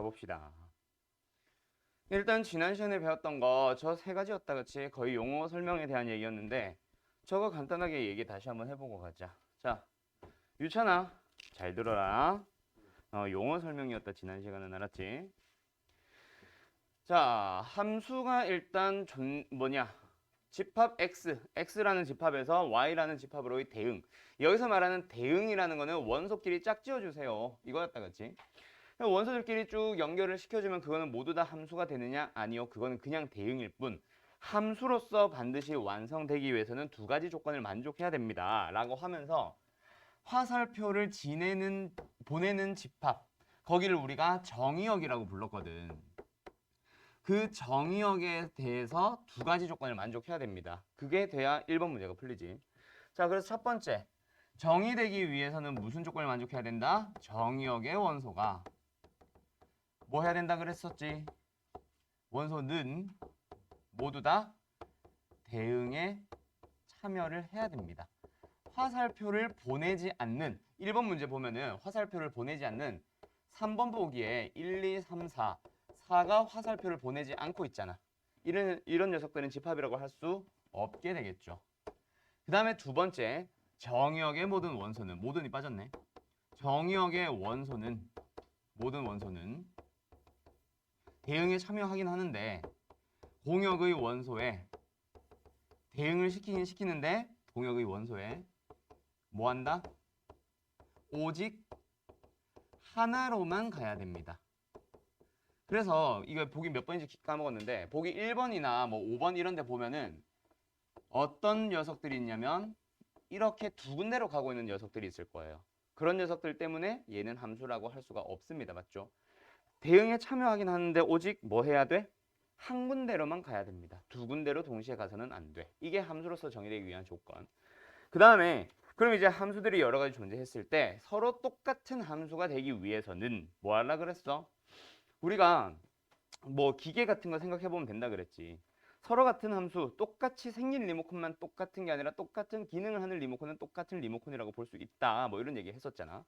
가봅시다. 일단 지난 시간에 배웠던 거 저 세 가지였다 그치? 거의 용어 설명에 대한 얘기였는데 저거 간단하게 얘기 다시 한번 해보고 가자. 자, 유찬아 잘 들어라. 용어 설명이었다 지난 시간은 알았지? 자, 함수가 일단 집합 x, x라는 집합에서 y라는 집합으로의 대응. 여기서 말하는 대응이라는 거는 원소끼리 짝지어주세요. 이거였다 그치? 원소들끼리 쭉 연결을 시켜주면 그거는 모두 다 함수가 되느냐? 아니요. 그거는 그냥 대응일 뿐. 함수로서 반드시 완성되기 위해서는 두 가지 조건을 만족해야 됩니다. 라고 하면서 화살표를 보내는 집합. 거기를 우리가 정의역이라고 불렀거든. 그 정의역에 대해서 두 가지 조건을 만족해야 됩니다. 그게 돼야 1번 문제가 풀리지. 자, 그래서 첫 번째. 정의되기 위해서는 무슨 조건을 만족해야 된다? 정의역의 원소가 뭐 해야 된다 그랬었지? 원소는 모두 다 대응에 참여를 해야 됩니다. 화살표를 보내지 않는 1번 문제 보면은 화살표를 보내지 않는 3번 보기에 1, 2, 3, 4가 화살표를 보내지 않고 있잖아. 이런 녀석들은 집합이라고 할 수 없게 되겠죠. 그 다음에 두 번째, 정의역의 모든이 빠졌네. 정의역의 모든 원소는 대응에 참여하긴 하는데 공역의 원소에 대응을 시키긴 시키는데 공역의 원소에 뭐 한다? 오직 하나로만 가야 됩니다. 그래서 이거 보기 몇 번인지 까먹었는데 보기 1번이나 뭐 5번 이런 데 보면은 어떤 녀석들이 있냐면 이렇게 두 군데로 가고 있는 녀석들이 있을 거예요. 그런 녀석들 때문에 얘는 함수라고 할 수가 없습니다. 맞죠? 대응에 참여하긴 하는데 오직 뭐 해야 돼? 한 군데로만 가야 됩니다. 두 군데로 동시에 가서는 안 돼. 이게 함수로서 정의되기 위한 조건. 그 다음에 그럼 이제 함수들이 여러 가지 존재했을 때 서로 똑같은 함수가 되기 위해서는 뭐 하려 그랬어? 우리가 뭐 기계 같은 거 생각해 보면 된다 그랬지. 서로 같은 함수, 똑같이 생긴 리모컨만 똑같은 게 아니라 똑같은 기능을 하는 리모컨은 똑같은 리모컨이라고 볼 수 있다. 뭐 이런 얘기 했었잖아.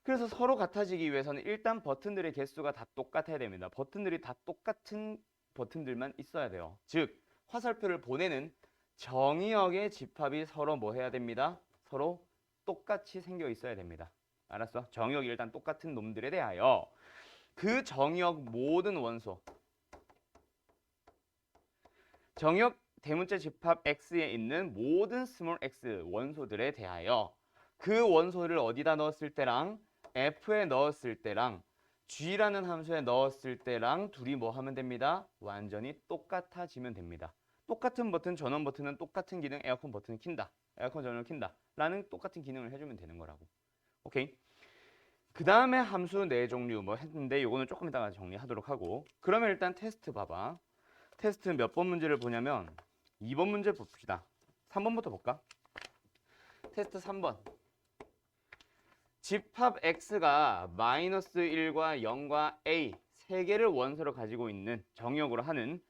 그래서 서로 같아지기 위해서는 일단 버튼들의 개수가 다 똑같아야 됩니다. 버튼들이 다 똑같은 버튼들만 있어야 돼요. 즉 화살표를 보내는 정의역의 집합이 서로 뭐 해야 됩니다? 서로 똑같이 생겨 있어야 됩니다. 알았어? 정의역이 일단 똑같은 놈들에 대하여 그 정의역 모든 원소 정의역 대문자 집합 X에 있는 모든 스몰 x 원소들에 대하여 그 원소를 어디다 넣었을 때랑 F에 넣었을 때랑 G라는 함수에 넣었을 때랑 둘이 뭐 하면 됩니다? 완전히 똑같아지면 됩니다. 똑같은 버튼, 전원 버튼은 똑같은 기능, 에어컨 버튼을 킨다. 에어컨 전원을 킨다. 라는 똑같은 기능을 해주면 되는 거라고. 오케이? 그 다음에 함수 네 종류 뭐 했는데 요거는 조금 이따가 정리하도록 하고 그러면 일단 테스트 봐봐. 테스트 몇 번 문제를 보냐면 2번 문제 봅시다. 3번부터 볼까? 테스트 3번. 집합 x가 마이너스 1과 0과 a 세 개를 원소로 가지고 있는 정의역으로 하는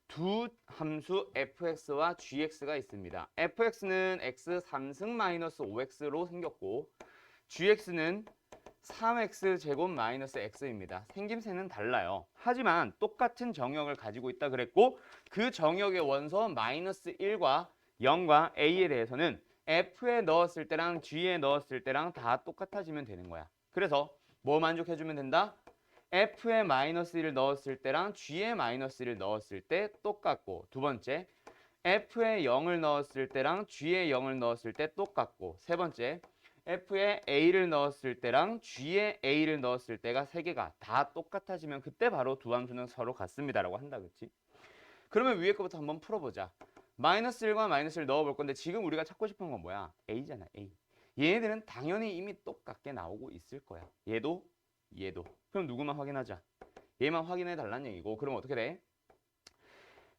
두 함수 fx와 gx가 있습니다. fx는 x 3승 마이너스 5x로 생겼고 gx는 3x 제곱 마이너스 x입니다. 생김새는 달라요. 하지만 똑같은 정의역을 가지고 있다 그랬고 그 정의역의 원소 마이너스 1과 0과 a에 대해서는 f에 넣었을 때랑 g에 넣었을 때랑 다 똑같아지면 되는 거야. 그래서 뭐 만족해주면 된다? f에 마이너스 1을 넣었을 때랑 g에 마이너스 1을 넣었을 때 똑같고 두 번째 f에 0을 넣었을 때랑 g에 0을 넣었을 때 똑같고 세 번째 F에 A를 넣었을 때랑 G에 A를 넣었을 때가 세 개가 다 똑같아지면 그때 바로 두 함수는 서로 같습니다라고 한다 그치? 그러면 위에 거부터 한번 풀어보자. 마이너스 1과 마이너스 1 넣어볼 건데 지금 우리가 찾고 싶은 건 뭐야? A잖아 A. 얘네들은 당연히 이미 똑같게 나오고 있을 거야. 얘도 얘도. 그럼 누구만 확인하자. 얘만 확인해 달라는 얘기고 그럼 어떻게 돼?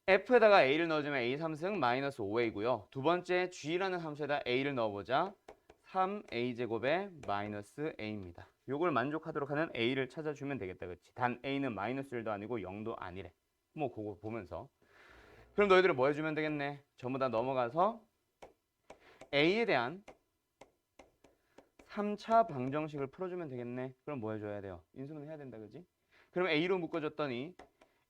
F에다가 A를 넣어주면 A 3승 마이너스 5A고요. 두 번째 G라는 함수에다 A를 넣어보자. 3a제곱에 마이너스 a입니다. 요걸 만족하도록 하는 a를 찾아주면 되겠다. 그렇지? 단 a는 마이너스 1도 아니고 0도 아니래. 뭐 그거 보면서. 그럼 너희들은 뭐 해주면 되겠네? 전부 다 넘어가서 a에 대한 3차 방정식을 풀어주면 되겠네. 그럼 뭐 해줘야 돼요? 인수분 해야 된다. 그지? 그럼 a로 묶어줬더니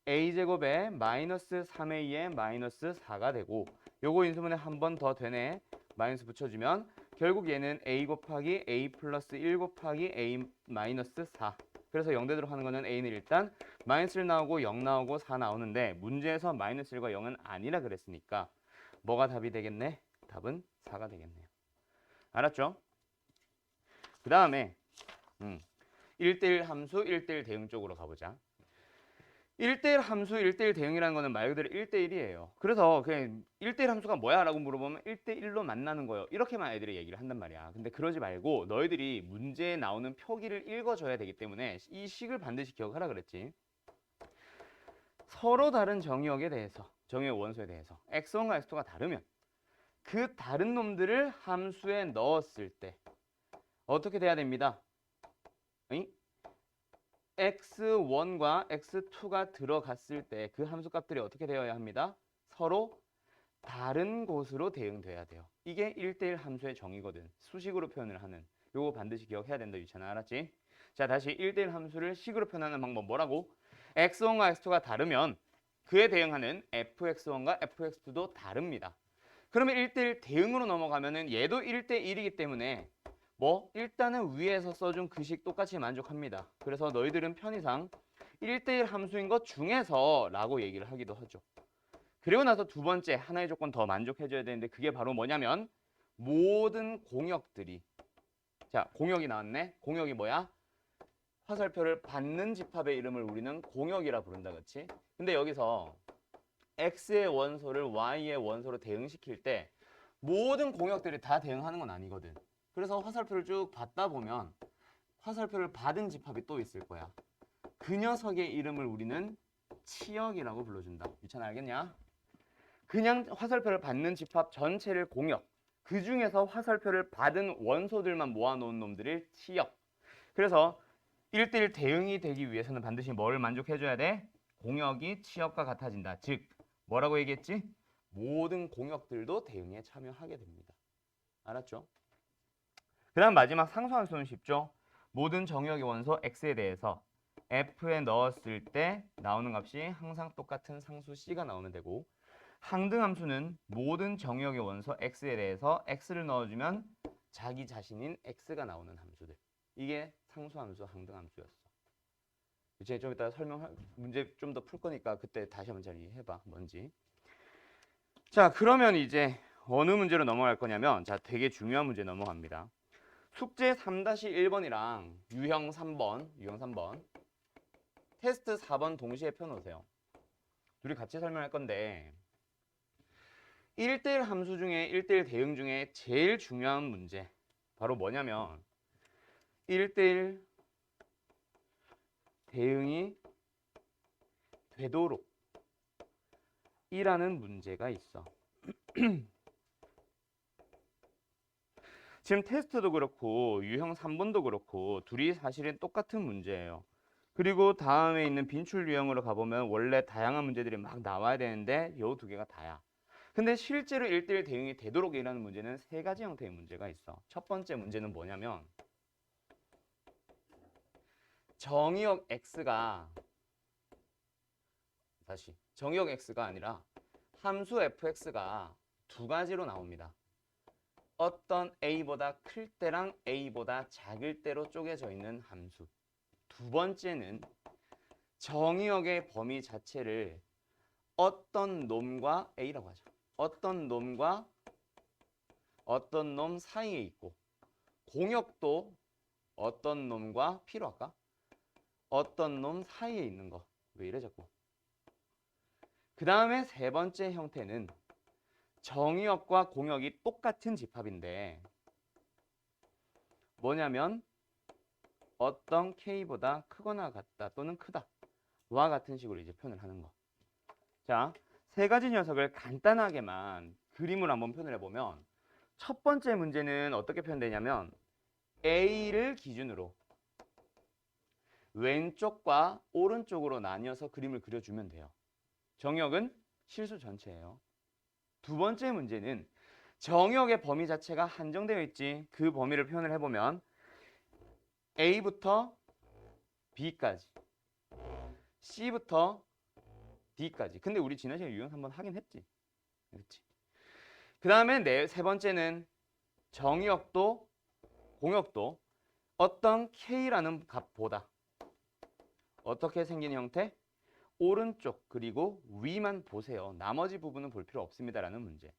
a제곱에 마이너스 3a에 마이너스 4가 되고 요거 인수분해 한 번 더 되네. 마이너스 붙여주면 결국 얘는 a 곱하기 a 플러스 1 곱하기 a 마이너스 4. 그래서 0되도록 하는 거는 a는 일단 마이너스 1 나오고 0 나오고 4 나오는데 문제에서 마이너스 1과 0은 아니라 그랬으니까 뭐가 답이 되겠네? 답은 4가 되겠네요. 알았죠? 그 다음에 1대1 함수 1대1 대응 쪽으로 가보자. 1대1 함수 1대1 대응이라는 거는 말 그대로 1대1이에요. 그래서 그냥 1대1 함수가 뭐야? 라고 물어보면 1대1로 만나는 거예요. 이렇게만 애들이 얘기를 한단 말이야. 근데 그러지 말고 너희들이 문제에 나오는 표기를 읽어줘야 되기 때문에 이 식을 반드시 기억하라 그랬지. 서로 다른 정의역에 대해서, 정의역 원소에 대해서 x1과 x2가 다르면 그 다른 놈들을 함수에 넣었을 때 어떻게 돼야 됩니다? x1과 x2가 들어갔을 때 그 함수 값들이 어떻게 되어야 합니다? 서로 다른 곳으로 대응돼야 돼요. 이게 1대1 함수의 정의거든. 수식으로 표현을 하는. 요거 반드시 기억해야 된다, 유찬아. 알았지? 자, 다시 1대1 함수를 식으로 표현하는 방법 뭐라고? x1과 x2가 다르면 그에 대응하는 fx1과 fx2도 다릅니다. 그러면 1대1 대응으로 넘어가면은 얘도 1대1이기 때문에 일단은 위에서 써준 그 식 똑같이 만족합니다. 그래서 너희들은 편의상 1대1 함수인 것 중에서 라고 얘기를 하기도 하죠. 그리고 나서 두 번째 하나의 조건 더 만족해줘야 되는데 그게 바로 뭐냐면 모든 공역들이, 자, 공역이 나왔네. 공역이 뭐야? 화살표를 받는 집합의 이름을 우리는 공역이라 부른다, 그렇지? 근데 여기서 x의 원소를 y의 원소로 대응시킬 때 모든 공역들이 다 대응하는 건 아니거든. 그래서 화살표를 쭉 받다 보면 화살표를 받은 집합이 또 있을 거야. 그 녀석의 이름을 우리는 치역이라고 불러준다. 유찬아 알겠냐? 그냥 화살표를 받는 집합 전체를 공역, 그 중에서 화살표를 받은 원소들만 모아놓은 놈들을 치역. 그래서 1대1 대응이 되기 위해서는 반드시 뭘 만족해줘야 돼? 공역이 치역과 같아진다. 즉 뭐라고 얘기했지? 모든 공역들도 대응에 참여하게 됩니다. 알았죠? 그 다음 마지막 상수함수는 쉽죠? 모든 정역의 원소 x에 대해서 f에 넣었을 때 나오는 값이 항상 똑같은 상수 c가 나오면 되고, 항등함수는 모든 정역의 원소 x에 대해서 x를 넣어주면 자기 자신인 x가 나오는 함수들. 이게 상수함수, 항등함수였어. 이제 좀 이따 문제 좀 더 풀 거니까 그때 다시 한번 잘 이해해봐. 뭔지. 자, 그러면 이제 어느 문제로 넘어갈 거냐면, 자, 되게 중요한 문제 넘어갑니다. 숙제 3-1번이랑 유형 3번, 테스트 4번 동시에 펴놓으세요. 둘이 같이 설명할 건데 1대1 함수 중에 1대1 대응 중에 제일 중요한 문제 바로 뭐냐면 1대1 대응이 되도록 이라는 문제가 있어. 지금 테스트도 그렇고 유형 3번도 그렇고 둘이 사실은 똑같은 문제예요. 그리고 다음에 있는 빈출 유형으로 가보면 원래 다양한 문제들이 막 나와야 되는데 요 두 개가 다야. 근데 실제로 1대1 대응이 되도록이라는 문제는 세 가지 형태의 문제가 있어. 첫 번째 문제는 뭐냐면 정의역 x가 아니라 함수 fx가 두 가지로 나옵니다. 어떤 a보다 클 때랑 a보다 작을 때로 쪼개져 있는 함수. 두 번째는 정의역의 범위 자체를 어떤 놈과 a라고 하죠. 어떤 놈과 어떤 놈 사이에 있고, 공역도 어떤 놈과 p로 할까? 어떤 놈 사이에 있는 거. 왜 이래 자꾸. 그 다음에 세 번째 형태는 정의역과 공역이 똑같은 집합인데 뭐냐면 어떤 k보다 크거나 같다 또는 크다 와 같은 식으로 이제 표현을 하는 거. 자, 세 가지 녀석을 간단하게만 그림으로 한번 표현을 해보면 첫 번째 문제는 어떻게 표현되냐면 A를 기준으로 왼쪽과 오른쪽으로 나뉘어서 그림을 그려주면 돼요. 정역은 실수 전체예요. 두 번째 문제는 정역의 범위 자체가 한정되어 있지. 그 범위를 표현을 해보면 A부터 B까지 C부터 D까지. 근데 우리 지난 시간에 유형 한번 하긴 했지. 그렇지. 그 다음에 세 번째는 정의역도 공역도 어떤 K라는 값보다 어떻게 생긴 형태? 오른쪽 그리고 위만 보세요. 나머지 부분은 볼 필요 없습니다라는 문제.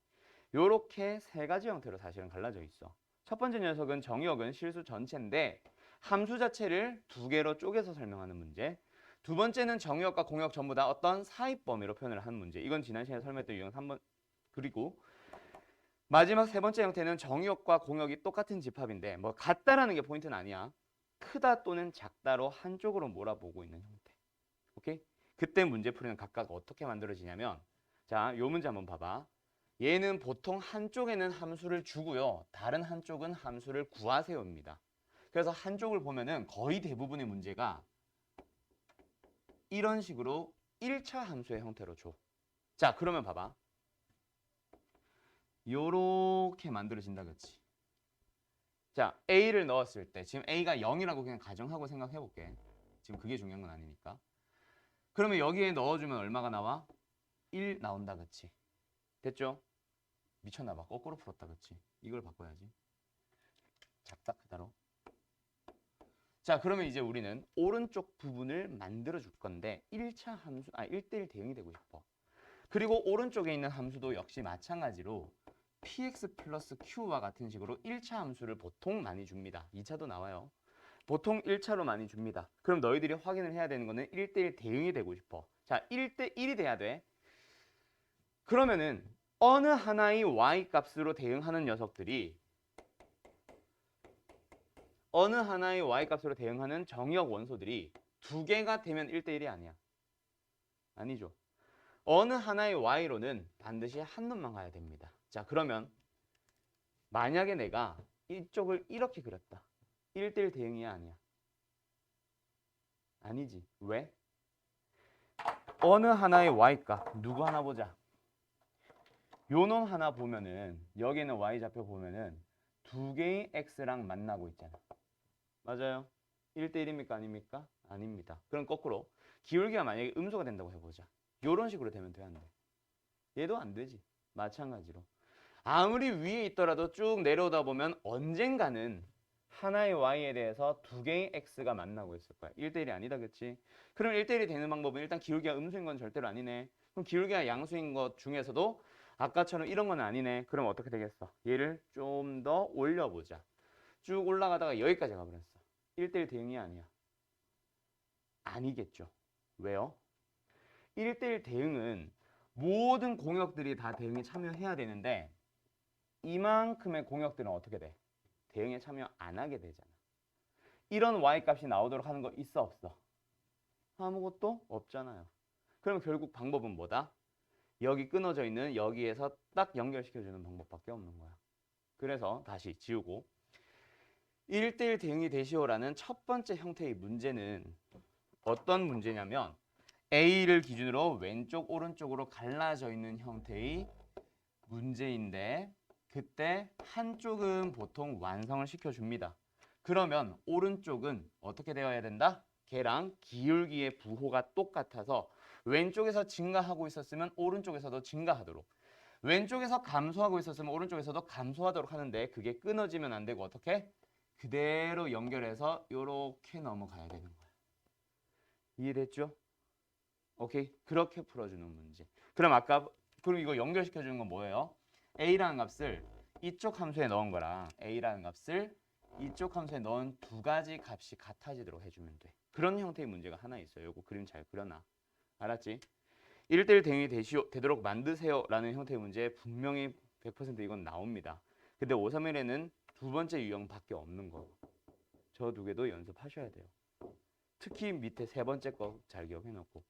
요렇게 세 가지 형태로 사실은 갈라져 있어. 첫 번째 녀석은 정의역은 실수 전체인데 함수 자체를 두 개로 쪼개서 설명하는 문제. 두 번째는 정의역과 공역 전부 다 어떤 사입 범위로 표현을 하는 문제. 이건 지난 시간에 설명했던 유형 3번. 그리고 마지막 세 번째 형태는 정의역과 공역이 똑같은 집합인데 뭐 같다라는 게 포인트는 아니야. 크다 또는 작다로 한쪽으로 몰아보고 있는 형태. 오케이? 그때 문제 풀이는 각각 어떻게 만들어지냐면 자, 요 문제 한번 봐봐. 얘는 보통 한쪽에는 함수를 주고요. 다른 한쪽은 함수를 구하세요입니다. 그래서 한쪽을 보면은 거의 대부분의 문제가 이런 식으로 1차 함수의 형태로 줘. 자, 그러면 봐봐. 요렇게 만들어진다, 그치? 자, A를 넣었을 때 지금 A가 0이라고 그냥 가정하고 생각해 볼게. 지금 그게 중요한 건 아니니까. 그러면 여기에 넣어주면 얼마가 나와? 1 나온다, 그치? 됐죠? 미쳤나 봐. 거꾸로 풀었다, 그치? 이걸 바꿔야지. 작다, 크다로. 자, 그러면 이제 우리는 오른쪽 부분을 만들어 줄 건데 1차 함수, 1대1 대응이 되고 싶어. 그리고 오른쪽에 있는 함수도 역시 마찬가지로 px 플러스 q와 같은 식으로 1차 함수를 보통 많이 줍니다. 2차도 나와요. 보통 1차로 많이 줍니다. 그럼 너희들이 확인을 해야 되는 거는 1대1 대응이 되고 싶어. 자, 1대1이 돼야 돼. 그러면은 어느 하나의 y 값으로 대응하는 녀석들이 어느 하나의 y 값으로 대응하는 정의역 원소들이 두 개가 되면 1대1이 아니야. 아니죠. 어느 하나의 y로는 반드시 한 놈만 가야 됩니다. 자, 그러면 만약에 내가 이쪽을 이렇게 그렸다. 1대1 대응이 아니야. 아니지. 왜? 어느 하나의 y값 누구 하나 보자. 요 놈 하나 보면은 여기는 y좌표 보면은 두 개의 x랑 만나고 있잖아. 맞아요? 1대1입니까? 아닙니까? 아닙니다. 그럼 거꾸로 기울기가 만약에 음수가 된다고 해보자. 요런 식으로 되면 돼, 안 돼? 얘도 안 되지. 마찬가지로. 아무리 위에 있더라도 쭉 내려오다 보면 언젠가는 하나의 y에 대해서 두 개의 x가 만나고 있을 거야. 1대1이 아니다, 그치? 그럼 1대1이 되는 방법은 일단 기울기가 음수인 건 절대로 아니네. 그럼 기울기가 양수인 것 중에서도 아까처럼 이런 건 아니네. 그럼 어떻게 되겠어? 얘를 좀 더 올려보자. 쭉 올라가다가 여기까지 가버렸어. 1대1 대응이 아니야. 아니겠죠. 왜요? 1대1 대응은 모든 공역들이 다 대응에 참여해야 되는데 이만큼의 공역들은 어떻게 돼? 대응에 참여 안 하게 되잖아. 이런 y값이 나오도록 하는 거 있어, 없어? 아무것도 없잖아요. 그럼 결국 방법은 뭐다? 여기 끊어져 있는 여기에서 딱 연결시켜주는 방법밖에 없는 거야. 그래서 다시 지우고 1대1 대응이 되시오라는 첫 번째 형태의 문제는 어떤 문제냐면 A를 기준으로 왼쪽 오른쪽으로 갈라져 있는 형태의 문제인데 그때 한쪽은 보통 완성을 시켜줍니다. 그러면 오른쪽은 어떻게 되어야 된다? 걔랑 기울기의 부호가 똑같아서 왼쪽에서 증가하고 있었으면 오른쪽에서도 증가하도록 왼쪽에서 감소하고 있었으면 오른쪽에서도 감소하도록 하는데 그게 끊어지면 안 되고 어떻게? 그대로 연결해서 이렇게 넘어가야 되는 거야. 이해됐죠? 오케이? 그렇게 풀어주는 문제. 그럼 아까 그럼 이거 연결시켜주는 건 뭐예요? A라는 값을 이쪽 함수에 넣은 거랑 A라는 값을 이쪽 함수에 넣은 두 가지 값이 같아지도록 해주면 돼. 그런 형태의 문제가 하나 있어요. 이거 그림 잘 그려놔. 알았지? 1대1 대응이 되도록 만드세요 라는 형태의 문제 분명히 100% 이건 나옵니다. 근데 531에는 두 번째 유형밖에 없는 거. 저 두 개도 연습하셔야 돼요. 특히 밑에 세 번째 거 잘 기억해놓고.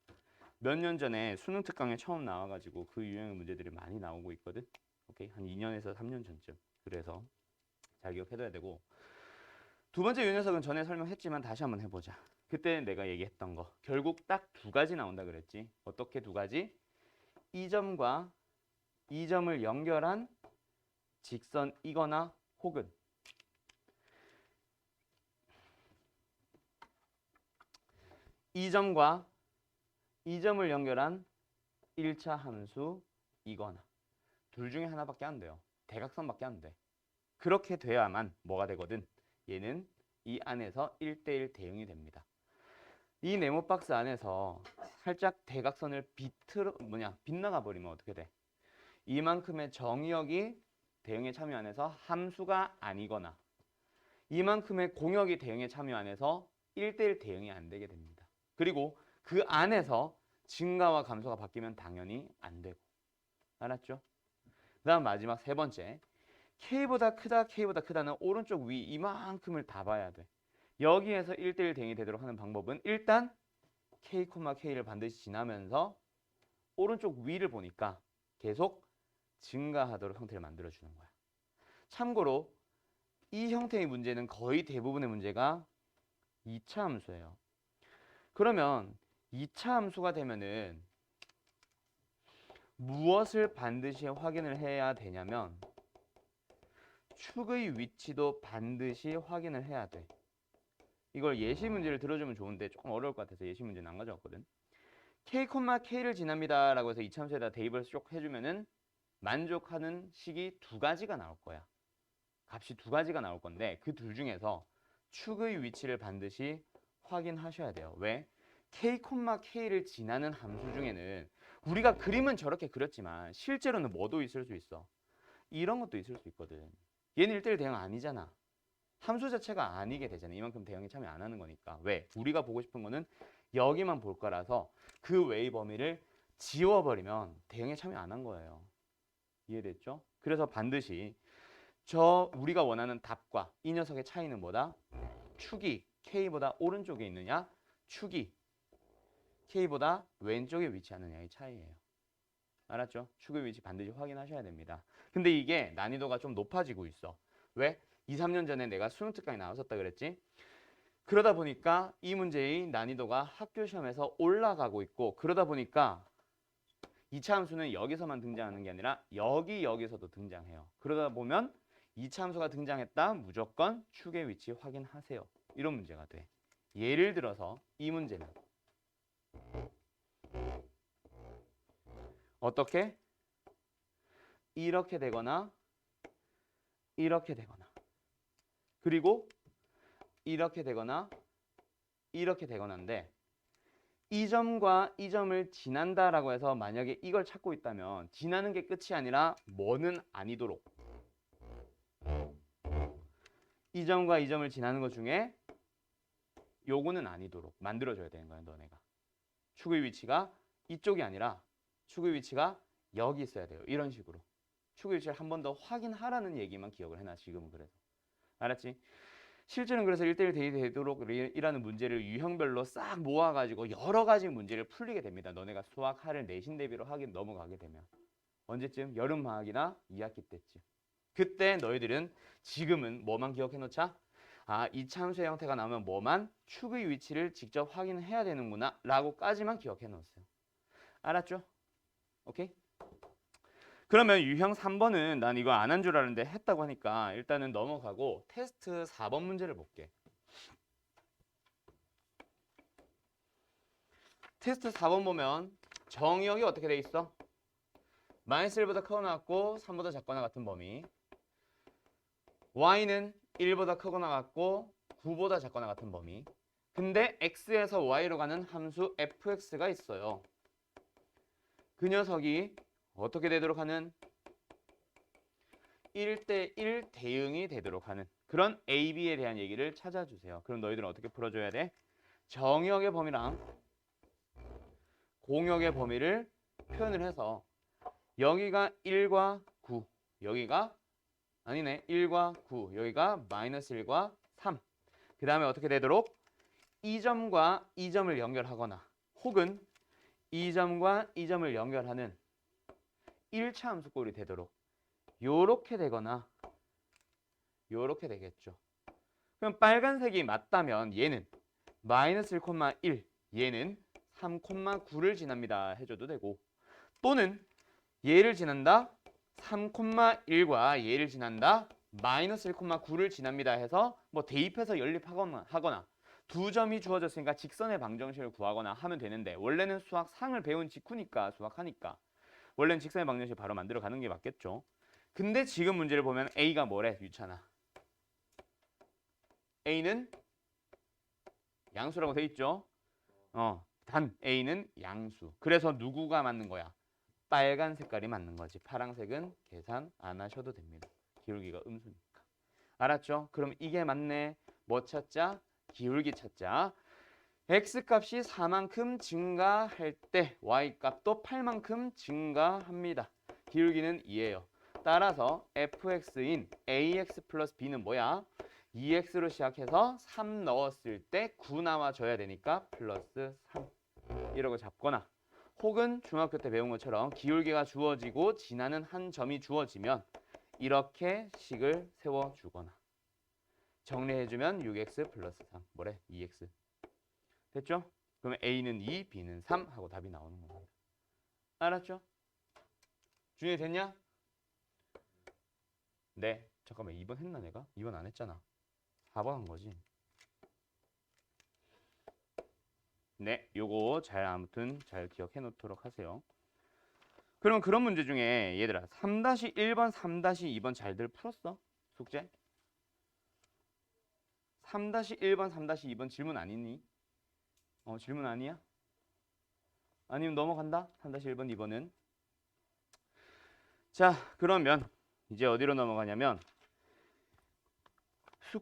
몇 년 전에 수능 특강에 처음 나와가지고 그 유형의 문제들이 많이 나오고 있거든. 오케이, 한 2년에서 3년 전쯤. 그래서 잘 기억해둬야 되고. 두 번째 요 녀석은 전에 설명했지만 다시 한번 해보자. 그때 내가 얘기했던 거. 결국 딱 두 가지 나온다 그랬지. 어떻게 두 가지? 이 점과 이 점을 연결한 직선이거나 혹은 이 점과 이 점을 연결한 1차 함수이거나 둘 중에 하나밖에 안 돼요. 대각선밖에 안 돼. 그렇게 돼야만 뭐가 되거든. 얘는 이 안에서 1대1 대응이 됩니다. 이 네모 박스 안에서 살짝 대각선을 빗나가 버리면 어떻게 돼? 이만큼의 정의역이 대응에 참여 안 해서 함수가 아니거나 이만큼의 공역이 대응에 참여 안 해서 1대1 대응이 안 되게 됩니다. 그리고 그 안에서 증가와 감소가 바뀌면 당연히 안 되고. 알았죠? 그 다음 마지막 세 번째. K보다 크다, K보다 크다는 오른쪽 위 이만큼을 다 봐야 돼. 여기에서 1대1 대응이 되도록 하는 방법은 일단 K, K를 반드시 지나면서 오른쪽 위를 보니까 계속 증가하도록 형태를 만들어주는 거야. 참고로 이 형태의 문제는 거의 대부분의 문제가 2차 함수예요. 그러면 2차 함수가 되면은 무엇을 반드시 확인을 해야 되냐면 축의 위치도 반드시 확인을 해야 돼. 이걸 예시 문제를 들어주면 좋은데 조금 어려울 것 같아서 예시 문제는 안 가져왔거든. K, K를 지납니다 라고 해서 2차 함수에다 대입을 쭉 해주면은 만족하는 식이 두 가지가 나올 거야. 값이 두 가지가 나올 건데 그 둘 중에서 축의 위치를 반드시 확인하셔야 돼요. 왜? K, K를 지나는 함수 중에는 우리가 그림은 저렇게 그렸지만 실제로는 뭐도 있을 수 있어. 이런 것도 있을 수 있거든. 얘는 1대1 대응 아니잖아. 함수 자체가 아니게 되잖아. 이만큼 대응에 참여 안 하는 거니까. 왜? 우리가 보고 싶은 거는 여기만 볼 거라서 그 외의 범위를 지워버리면 대응에 참여 안 한 거예요. 이해됐죠? 그래서 반드시 우리가 원하는 답과 이 녀석의 차이는 뭐다? 축이 K보다 오른쪽에 있느냐? 축이 K보다 왼쪽에 위치하느냐의 차이예요. 알았죠? 축의 위치 반드시 확인하셔야 됩니다. 근데 이게 난이도가 좀 높아지고 있어. 왜? 2, 3년 전에 내가 수능 특강에 나왔었다 그랬지? 그러다 보니까 이 문제의 난이도가 학교 시험에서 올라가고 있고 그러다 보니까 2차 함수는 여기서만 등장하는 게 아니라 여기서도 등장해요. 그러다 보면 2차 함수가 등장했다 무조건 축의 위치 확인하세요. 이런 문제가 돼. 예를 들어서 이 문제는 어떻게? 이렇게 되거나 이렇게 되거나 그리고 이렇게 되거나 이렇게 되거나인데 이 점과 이 점을 지난다라고 해서 만약에 이걸 찾고 있다면 지나는 게 끝이 아니라 뭐는 아니도록 이 점과 이 점을 지나는 것 중에 요거는 아니도록 만들어줘야 되는 거야 너네가. 축의 위치가 이쪽이 아니라 축의 위치가 여기 있어야 돼요. 이런 식으로 축의 위치를 한 번 더 확인하라는 얘기만 기억을 해놔. 지금은 그래서 알았지? 실제는 그래서 1대1 대입 되도록 이라는 문제를 유형별로 싹 모아가지고 여러 가지 문제를 풀리게 됩니다. 너네가 수학 하를 내신 대비로 하긴 넘어가게 되면 언제쯤? 여름방학이나 2학기 때쯤. 그때 너희들은 지금은 뭐만 기억해 놓자? 아, 이 참수의 형태가 나오면 뭐만? 축의 위치를 직접 확인해야 되는구나 라고까지만 기억해 놓으세요. 알았죠? 오케이? 그러면 유형 3번은 난 이거 안 한 줄 알았는데 했다고 하니까 일단은 넘어가고 테스트 4번 문제를 볼게. 테스트 4번 보면 정의역이 어떻게 돼 있어? 마이너스 1보다 크거나 같고 3보다 작거나 같은 범위. y는 1보다 크거나 같고 9보다 작거나 같은 범위. 근데 x에서 y로 가는 함수 fx가 있어요. 그 녀석이 어떻게 되도록 하는 1대1 대응이 되도록 하는 그런 A, B에 대한 얘기를 찾아주세요. 그럼 너희들은 어떻게 풀어줘야 돼? 정역의 범위랑 공역의 범위를 표현을 해서 여기가 1과 9, 여기가 아니네 1과 9, 여기가 마이너스 1과 3. 그 다음에 어떻게 되도록? 이 점과 이 점을 연결하거나 혹은 이 점과 이 점을 연결하는 1차 함수꼴이 되도록 요렇게 되거나 요렇게 되겠죠. 그럼 빨간색이 맞다면 얘는 마이너스 1,1 얘는 3,9를 지납니다 해줘도 되고 또는 얘를 지난다 3,1과 얘를 지난다 마이너스 1,9를 지납니다 해서 뭐 대입해서 연립하거나 두 점이 주어졌으니까 직선의 방정식을 구하거나 하면 되는데 원래는 수학 상을 배운 직후니까 수학하니까 원래는 직선의 방정식 바로 만들어 가는 게 맞겠죠. 근데 지금 문제를 보면 A가 뭐래 유찬아? A는 양수라고 돼 있죠. 단 A는 양수. 그래서 누구가 맞는 거야? 빨간 색깔이 맞는 거지. 파란색은 계산 안 하셔도 됩니다. 기울기가 음수니까. 알았죠? 그럼 이게 맞네. 뭐 찾자? 기울기 찾자. X값이 4만큼 증가할 때 Y값도 8만큼 증가합니다. 기울기는 2예요. 따라서 fx인 ax 플러스 b는 뭐야? 2x로 시작해서 3 넣었을 때 9 나와줘야 되니까 플러스 3 이러고 잡거나 혹은 중학교 때 배운 것처럼 기울기가 주어지고 지나는 한 점이 주어지면 이렇게 식을 세워주거나 정리해주면 6x 플러스 3 뭐래? 2x 됐죠? 그러면 a는 2, b는 3 하고 답이 나오는 겁니다. 알았죠? 준이 됐냐? 네. 잠깐만 2번 했나 내가? 2번 안 했잖아. 4번 한 거지. 네. 요거 잘 아무튼 잘 기억해 놓도록 하세요. 그럼 그런 문제 중에 얘들아 3-1번, 3-2번 잘들 풀었어? 숙제? 3-1번, 3-2번 질문 아니니? 질문 아니야? 아니면 넘어간다? 3-1번, 2번은. 자, 그러면 이제 어디로 넘어가냐면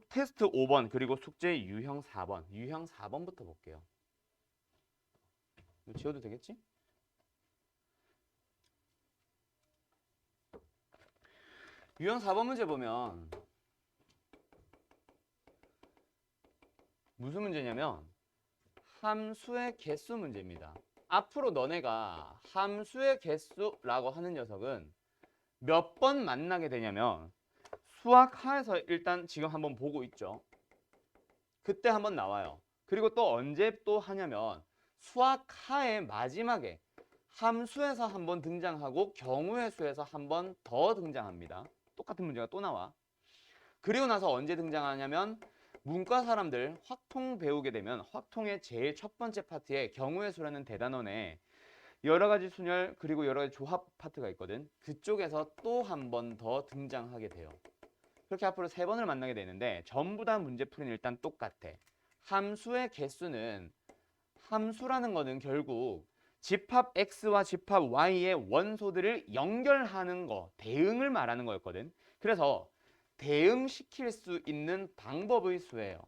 테스트 5번 그리고 숙제 유형 4번. 유형 4번부터 볼게요. 이거 지워도 되겠지? 유형 4번 문제 보면 무슨 문제냐면 함수의 개수 문제입니다. 앞으로 너네가 함수의 개수라고 하는 녀석은 몇 번 만나게 되냐면 수학하에서 일단 지금 한번 보고 있죠. 그때 한번 나와요. 그리고 또 언제 또 하냐면 수학하의 마지막에 함수에서 한번 등장하고 경우의 수에서 한번 더 등장합니다. 똑같은 문제가 또 나와. 그리고 나서 언제 등장하냐면 문과 사람들 확통 배우게 되면 확통의 제일 첫 번째 파트에 경우의 수라는 대단원에 여러 가지 순열 그리고 여러 가지 조합 파트가 있거든. 그쪽에서 또 한 번 더 등장하게 돼요. 그렇게 앞으로 3번을 만나게 되는데 전부 다 문제풀이는 일단 똑같아. 함수의 개수는 함수라는 거는 결국 집합 x와 집합 y의 원소들을 연결하는 거, 대응을 말하는 거였거든. 그래서 대응시킬 수 있는 방법의 수예요.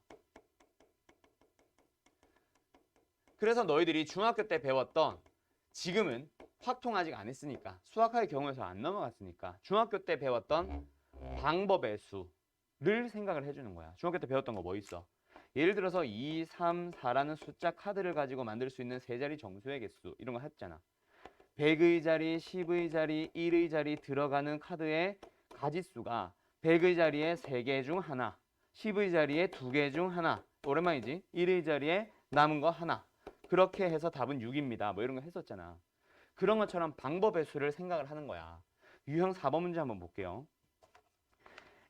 그래서 너희들이 중학교 때 배웠던 지금은 확통 아직 안 했으니까 수학할 경우에서 안 넘어갔으니까 중학교 때 배웠던 방법의 수를 생각을 해주는 거야. 중학교 때 배웠던 거 뭐 있어? 예를 들어서 2, 3, 4라는 숫자 카드를 가지고 만들 수 있는 세 자리 정수의 개수 이런 거 했잖아. 100의 자리, 10의 자리, 1의 자리 들어가는 카드의 가지수가 100의 자리에 3개 중 하나, 10의 자리에 2개 중 하나. 오랜만이지? 1의 자리에 남은 거 하나. 그렇게 해서 답은 6입니다. 뭐 이런 거 했었잖아. 그런 것처럼 방법의 수를 생각을 하는 거야. 유형 4번 문제 한번 볼게요.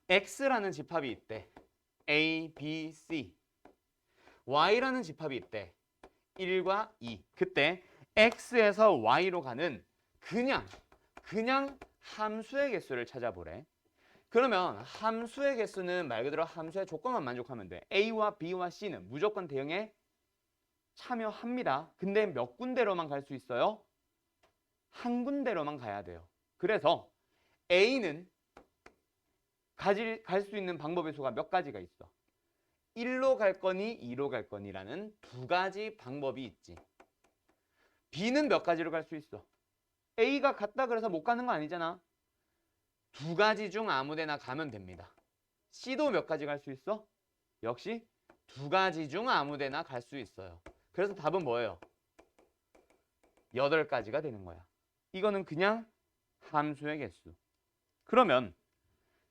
X라는 집합이 있대. A, B, C. Y라는 집합이 있대. 1과 2. 그때 X에서 Y로 가는 그냥 함수의 개수를 찾아보래. 그러면 함수의 개수는 말 그대로 함수의 조건만 만족하면 돼. A와 B와 C는 무조건 대응에 참여합니다. 근데 몇 군데로만 갈 수 있어요? 한 군데로만 가야 돼요. 그래서 A는 갈 수 있는 방법의 수가 몇 가지가 있어. 1로 갈 거니 2로 갈 거니라는 두 가지 방법이 있지. B는 몇 가지로 갈 수 있어? A가 같다 그래서 못 가는 거 아니잖아. 두 가지 중 아무 데나 가면 됩니다. C도 몇 가지 갈 수 있어? 역시 두 가지 중 아무 데나 갈 수 있어요. 그래서 답은 뭐예요? 8가지가 되는 거야. 이거는 그냥 함수의 개수. 그러면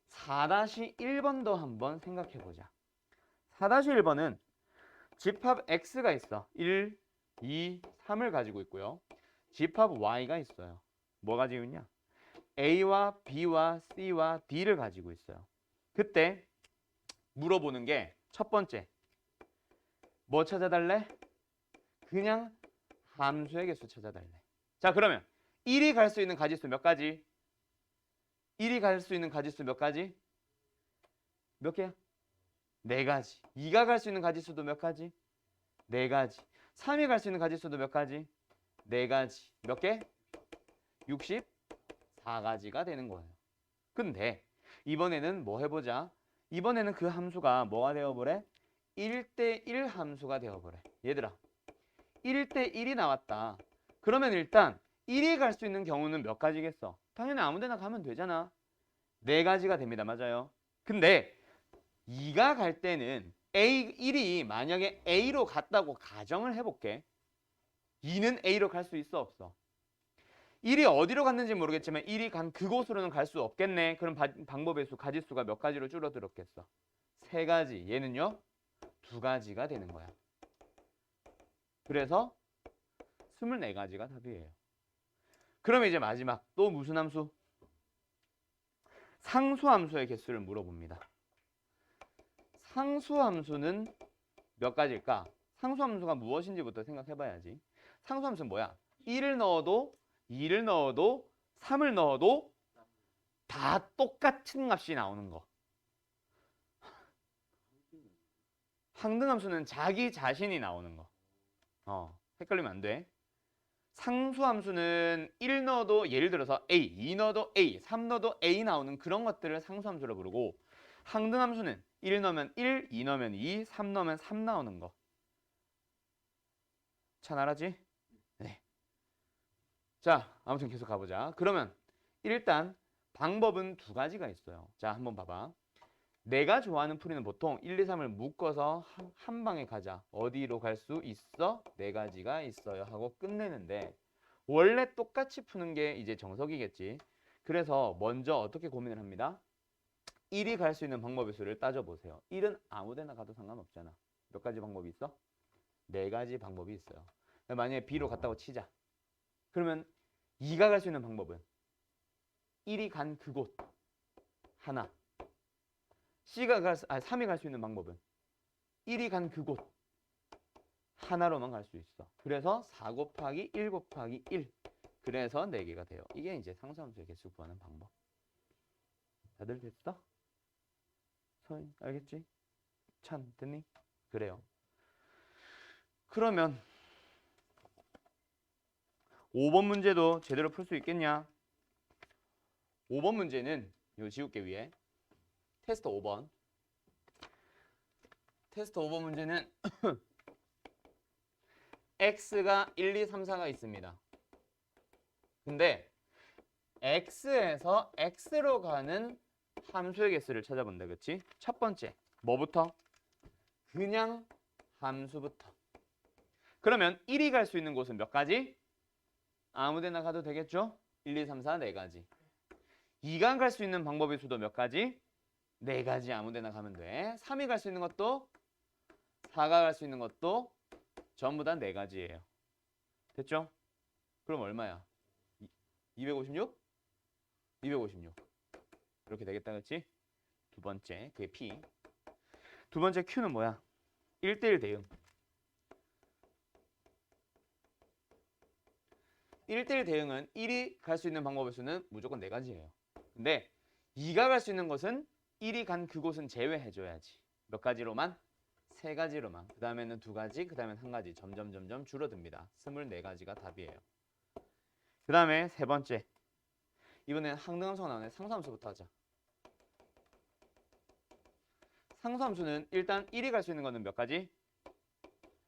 4-1번도 한번 생각해 보자. 4-1번은 집합 X가 있어. 1, 2, 3을 가지고 있고요. 집합 Y가 있어요. 뭐 가지고 있냐? A와 B와 C와 D를 가지고 있어요. 그때 물어보는 게 첫 번째, 뭐 찾아달래? 그냥 함수의 개수 찾아달래. 자, 그러면 1이 갈 수 있는 가지수 몇 가지? 1이 갈 수 있는 가지수 몇 가지? 몇 개야? 네 가지. 2가 갈 수 있는 가지수도 몇 가지? 네 가지. 3이 갈 수 있는 가지수도 몇 가지? 네 가지. 몇 개? 64가지가 되는 거예요. 근데 이번에는 뭐 해보자. 이번에는 그 함수가 뭐가 되어버려? 1대1 함수가 되어버려. 얘들아, 1대1이 나왔다. 그러면 일단 1이 갈 수 있는 경우는 몇 가지겠어? 당연히 아무 데나 가면 되잖아. 네 가지가 됩니다. 맞아요. 근데 2가 갈 때는 1이 만약에 A로 갔다고 가정을 해볼게. 2는 A로 갈 수 있어 없어? 1이 어디로 갔는지 모르겠지만 1이 간 그곳으로는 갈 수 없겠네. 그럼 방법의 수, 가지수가 몇 가지로 줄어들었겠어? 세 가지. 얘는요? 두 가지가 되는 거야. 그래서 24가지가 답이에요. 그러면 이제 마지막 또 무슨 함수? 상수함수의 개수를 물어봅니다. 상수함수는 몇 가지일까? 상수함수가 무엇인지부터 생각해봐야지. 상수함수는 뭐야? 1을 넣어도 2를 넣어도 3을 넣어도 다 똑같은 값이 나오는 거. 항등함수는 자기 자신이 나오는 거. 헷갈리면 안 돼. 상수함수는 1 넣어도 예를 들어서 A, 2 넣어도 A, 3 넣어도 A 나오는 그런 것들을 상수함수로 부르고, 항등함수는 1 넣으면 1, 2 넣으면 2, 3 넣으면 3 나오는 거. 잘 알았지? 네. 자, 아무튼 계속 가보자. 그러면 일단 방법은 두 가지가 있어요. 자, 한번 봐봐. 내가 좋아하는 풀이는 보통 1, 2, 3을 묶어서 한 방에 가자. 어디로 갈 수 있어? 네 가지가 있어요 하고 끝내는데, 원래 똑같이 푸는 게 이제 정석이겠지. 그래서 먼저 어떻게 고민을 합니다. 1이 갈 수 있는 방법의 수를 따져보세요. 1은 아무 데나 가도 상관없잖아. 몇 가지 방법이 있어? 네 가지 방법이 있어요. 만약에 B로 갔다고 치자. 그러면 2가 갈 수 있는 방법은 1이 간 그곳 하나. 3이 갈 수 있는 방법은 1이 간 그곳 하나로만 갈 수 있어. 그래서 4 곱하기 1 곱하기 1. 그래서 4개가 돼요. 이게 이제 상수함수의 개수 구하는 방법. 다들 됐어? 서인 알겠지? 찬 됐니? 그래요. 그러면 5번 문제도 제대로 풀 수 있겠냐? 5번 문제는 이거 지울게 위에. 테스트 5번. 테스트 5번 문제는 x가 1, 2, 3, 4가 있습니다. 근데 x에서 x로 가는 함수의 개수를 찾아본다. 그치? 첫 번째 뭐부터? 그냥 함수부터. 그러면 1이 갈 수 있는 곳은 몇 가지? 아무 데나 가도 되겠죠? 1, 2, 3, 4 네 가지. 2가 갈 수 있는 방법의 수도 몇 가지? 네 가지. 아무 데나 가면 돼. 3이 갈 수 있는 것도 4가 갈 수 있는 것도 전부 다 네 가지예요. 됐죠? 그럼 얼마야? 256? 256. 이렇게 되겠다. 그렇지? 두 번째 그게 P. 두 번째 Q는 뭐야? 1대1 대응. 1대1 대응은 1이 갈 수 있는 방법의 수는 무조건 네 가지예요. 근데 2가 갈 수 있는 것은 1이 간 그곳은 제외해줘야지. 몇 가지로만? 세 가지로만. 그 다음에는 두 가지, 그 다음엔 한 가지. 점점 줄어듭니다. 24가지가 답이에요. 그 다음에 세 번째. 이번엔 항등함수가 나오네. 상수함수부터 하자. 상수함수는 일단 1이 갈 수 있는 거는 몇 가지?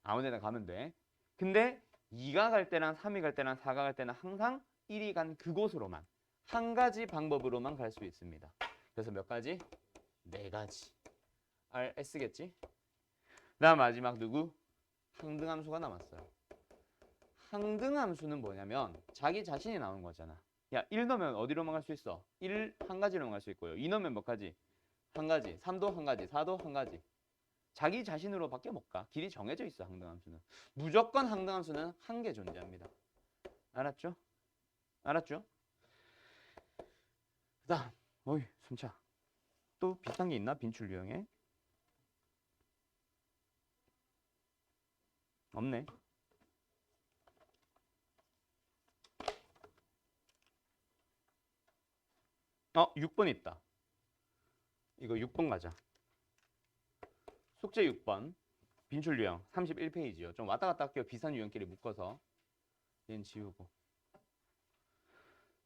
아무 데나 가면 돼. 근데 2가 갈 때랑 3이 갈 때랑 4가 갈 때는 항상 1이 간 그곳으로만 한 가지 방법으로만 갈 수 있습니다. 그래서 몇 가지? 네 가지. S겠지? 그 다음 마지막 누구? 항등함수가 남았어요. 항등함수는 뭐냐면 자기 자신이 나오는 거잖아. 야, 1 넣으면 어디로만 갈 수 있어? 1 한 가지로만 갈 수 있고요. 2 넣으면 몇 가지? 한 가지. 3도 한 가지. 4도 한 가지. 자기 자신으로 밖에 못 가. 길이 정해져 있어. 항등함수는. 무조건 항등함수는 한 개 존재합니다. 알았죠? 알았죠? 그 다음 어이 숨차. 또 비슷한 게 있나? 빈출 유형에. 없네. 어, 6번 있다. 이거 6번 가자. 숙제 6번. 빈출 유형 31페이지요. 좀 왔다 갔다 할게요. 비슷한 유형끼리 묶어서. 얘는 지우고.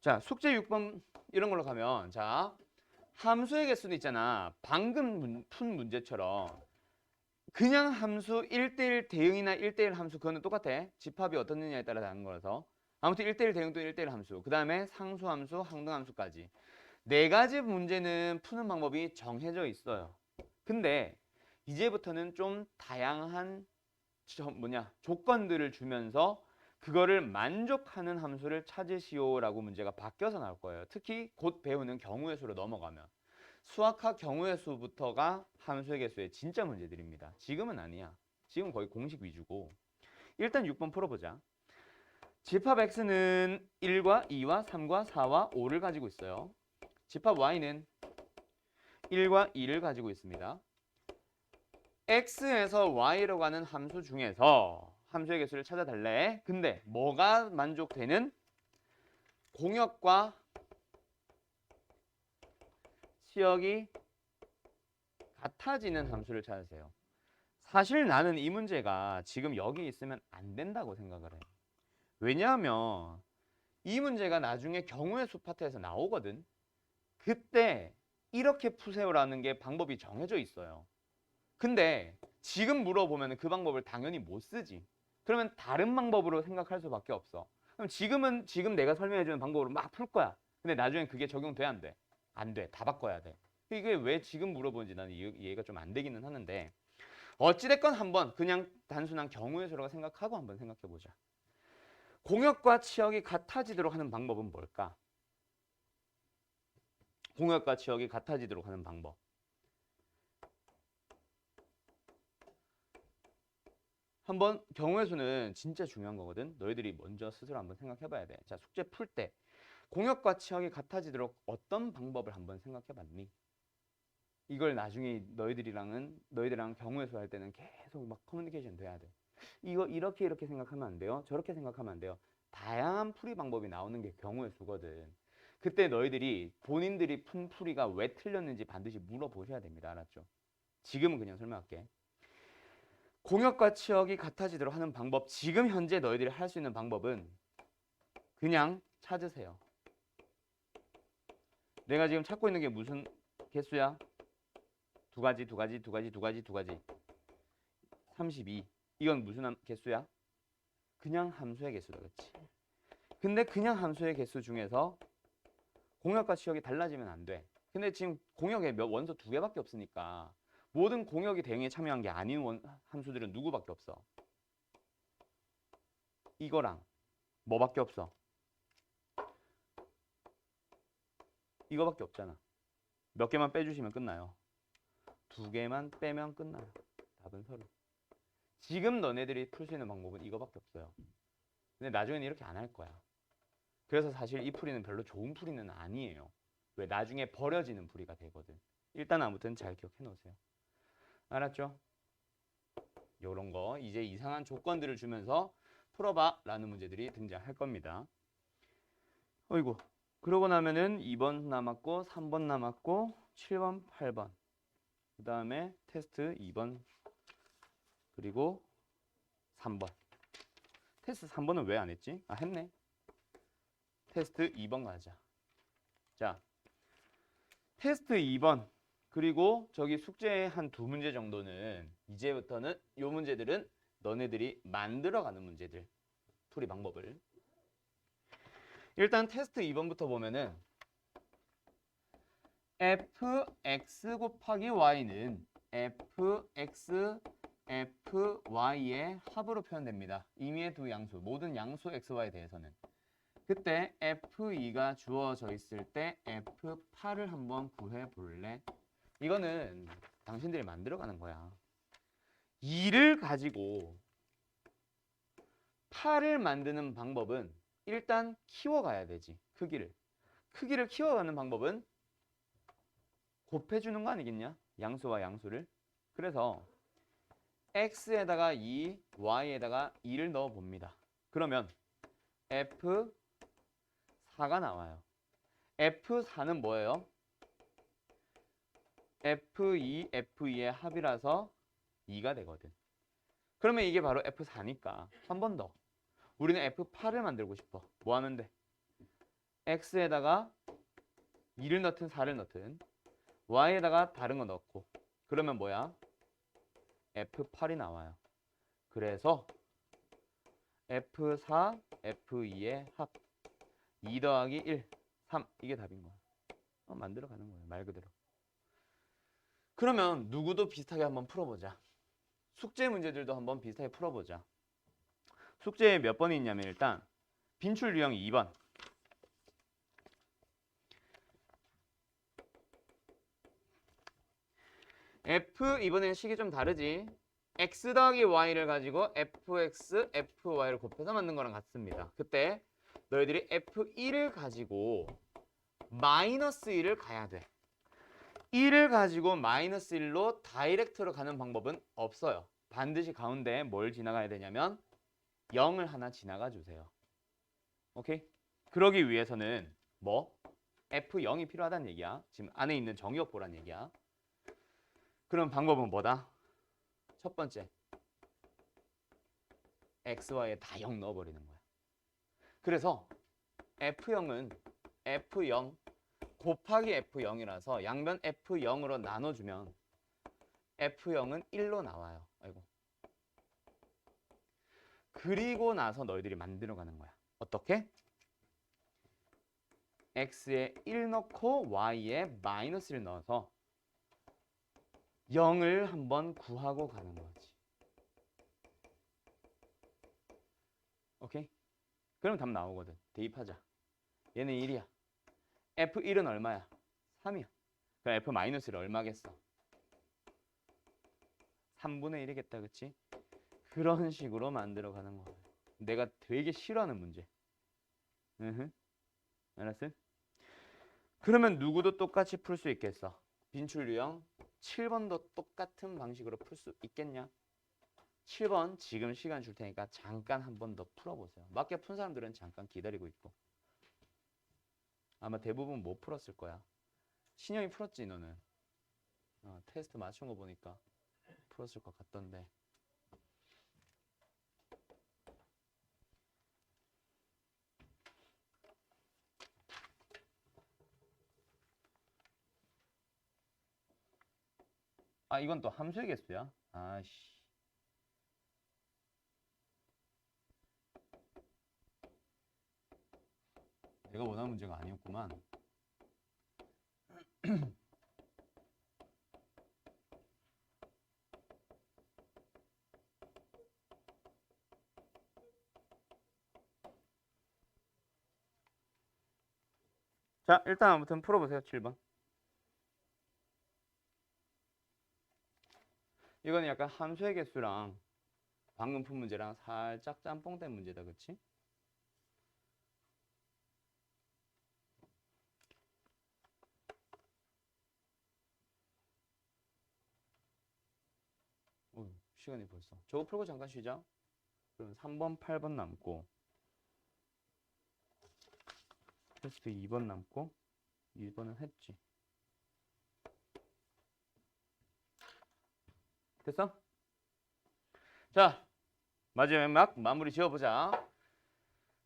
자, 숙제 6번 이런 걸로 가면 자, 함수의 개수는 있잖아. 방금 푼 문제처럼 그냥 함수 1대1 대응이나 1대1 함수 그거는 똑같아. 집합이 어떻느냐에 따라 다른 거라서. 아무튼 1대1 대응 또는 1대1 함수. 그 다음에 상수함수, 항등함수까지. 네 가지 문제는 푸는 방법이 정해져 있어요. 근데 이제부터는 좀 다양한 조건들을 주면서 그거를 만족하는 함수를 찾으시오라고 문제가 바뀌어서 나올 거예요. 특히 곧 배우는 경우의 수로 넘어가면. 수학학 경우의 수부터가 함수의 개수의 진짜 문제들입니다. 지금은 아니야. 지금 거의 공식 위주고. 일단 6번 풀어보자. 집합 x는 1과 2와 3과 4와 5를 가지고 있어요. 집합 y는 1과 2를 가지고 있습니다. x에서 y로 가는 함수 중에서 함수의 개수를 찾아달래. 근데 뭐가 만족되는? 공역과 치역이 같아지는 함수를 찾으세요. 사실 나는 이 문제가 지금 여기 있으면 안 된다고 생각을 해. 왜냐하면 이 문제가 나중에 경우의 수 파트에서 나오거든. 그때 이렇게 푸세요라는 게 방법이 정해져 있어요. 근데 지금 물어보면 그 방법을 당연히 못 쓰지. 그러면 다른 방법으로 생각할 수밖에 없어. 그럼 지금 내가 설명해주는 방법으로 막 풀 거야. 근데 나중엔 그게 적용돼 안 돼? 안 돼. 다 바꿔야 돼. 이게 왜 지금 물어보는지 나는 이해가 좀 안 되기는 하는데 어찌됐건 한번 그냥 단순한 경우의 수라고 생각하고 한번 생각해보자. 공역과 치역이 같아지도록 하는 방법은 뭘까? 공역과 치역이 같아지도록 하는 방법. 한번 경우의 수는 진짜 중요한 거거든. 너희들이 먼저 스스로 한번 생각해봐야 돼. 자, 숙제 풀 때 공역과 치역이 같아지도록 어떤 방법을 한번 생각해봤니? 이걸 나중에 너희들이랑 경우의 수 할 때는 계속 막 커뮤니케이션 돼야 돼. 이거 이렇게 생각하면 안 돼요. 저렇게 생각하면 안 돼요. 다양한 풀이 방법이 나오는 게 경우의 수거든. 그때 너희들이 본인들이 푼 풀이가 왜 틀렸는지 반드시 물어보셔야 됩니다. 알았죠? 지금은 그냥 설명할게. 공역과 치역이 같아지도록 하는 방법, 지금 현재 너희들이 할 수 있는 방법은 그냥 찾으세요. 내가 지금 찾고 있는 게 무슨 개수야? 두 가지. 32. 이건 무슨 개수야? 그냥 함수의 개수다. 그렇지? 근데 그냥 함수의 개수 중에서 공역과 치역이 달라지면 안 돼. 근데 지금 공역에 원소 2개밖에 없으니까 모든 공역이 대응에 참여한 게 아닌 함수들은 누구밖에 없어? 이거랑 뭐밖에 없어? 이거밖에 없잖아. 몇 개만 빼주시면 끝나요. 2개만 빼면 끝나요. 답은 서로. 지금 너네들이 풀 수 있는 방법은 이거밖에 없어요. 근데 나중에는 이렇게 안 할 거야. 그래서 사실 이 풀이는 별로 좋은 풀이는 아니에요. 왜? 나중에 버려지는 풀이가 되거든. 일단 아무튼 잘 기억해 놓으세요. 알았죠? 요런 거 이제 이상한 조건들을 주면서 풀어봐 라는 문제들이 등장할 겁니다. 어이구. 그러고 나면은 2번 남았고 3번 남았고 7번 8번 그 다음에 테스트 2번 그리고 3번. 테스트 3번은 왜 안 했지? 아, 했네. 테스트 2번 가자. 자, 테스트 2번 그리고 저기 숙제 한 2문제 정도는 이제부터는 요 문제들은 너네들이 만들어가는 문제들 풀이 방법을. 일단 테스트 2번부터 보면은 fx 곱하기 y는 fx, fy의 합으로 표현됩니다. 임의의 두 양수, 모든 양수 xy에 대해서는. 그때 f2가 주어져 있을 때 f8을 한번 구해볼래? 이거는 당신들이 만들어가는 거야. 2를 가지고 8을 만드는 방법은 일단 키워가야 되지. 크기를 키워가는 방법은 곱해주는 거 아니겠냐? 양수와 양수를. 그래서 x에다가 2, y에다가 2를 넣어 봅니다. 그러면 F4가 나와요. F4는 뭐예요? F2, F2의 합이라서 2가 되거든. 그러면 이게 바로 F4니까 한 번 더. 우리는 F8을 만들고 싶어. 뭐 하면 돼? X에다가 2를 넣든 4를 넣든 Y에다가 다른 거 넣고 그러면 뭐야? F8이 나와요. 그래서 F4, F2의 합 2 더하기 1, 3 이게 답인 거야. 만들어가는 거예요. 말 그대로. 그러면 누구도 비슷하게 한번 풀어보자. 숙제 문제들도 한번 비슷하게 풀어보자. 숙제에 몇 번이 있냐면 일단 빈출 유형 2번. F 이번엔 식이 좀 다르지. x 더하기 y를 가지고 fx, fy를 곱해서 만든 거랑 같습니다. 그때 너희들이 f1을 가지고 마이너스 1을 가야 돼. 1을 가지고 마이너스 1로 다이렉트로 가는 방법은 없어요. 반드시 가운데 뭘 지나가야 되냐면 0을 하나 지나가 주세요. 오케이? 그러기 위해서는 뭐? F0이 필요하다는 얘기야. 지금 안에 있는 정의역 보란 얘기야. 그럼 방법은 뭐다? 첫 번째, x, y에 다 0 넣어버리는 거야. 그래서 F0은 F0 곱하기 F0이라서 양변 F0으로 나눠주면 F0은 1로 나와요. 아이고. 그리고 나서 너희들이 만들어가는 거야. 어떻게? x에 1 넣고 y에 마이너스 1 넣어서 0을 한번 구하고 가는 거지. 오케이? 그럼 답 나오거든. 대입하자. 얘는 1이야. F1은 얼마야? 3이야. 그럼 F-1은 얼마겠어? 3분의 1이겠다. 그치? 그런 식으로 만들어가는 거야. 내가 되게 싫어하는 문제. 알았어? 그러면 누구도 똑같이 풀 수 있겠어. 빈출 유형 7번도 똑같은 방식으로 풀 수 있겠냐? 7번 지금 시간 줄 테니까 잠깐 한 번 더 풀어보세요. 맞게 푼 사람들은 잠깐 기다리고 있고. 아마 대부분 못 풀었을 거야. 신영이 풀었지 너는? 테스트 맞춘 거 보니까 풀었을 것 같던데. 이건 또 함수의 개수야? 아씨. 내가 원하는 문제가 아니었구만. 자, 일단 아무튼 풀어보세요. 7번. 이거는 약간 함수의 개수랑 방금 푼 문제랑 살짝 짬뽕된 문제다. 그치? 시간이 벌써. 저거 풀고 잠깐 쉬자. 그럼 3번, 8번 남고 테스트 2번 남고 2번은 했지. 됐어? 자, 마지막 마무리 지어보자.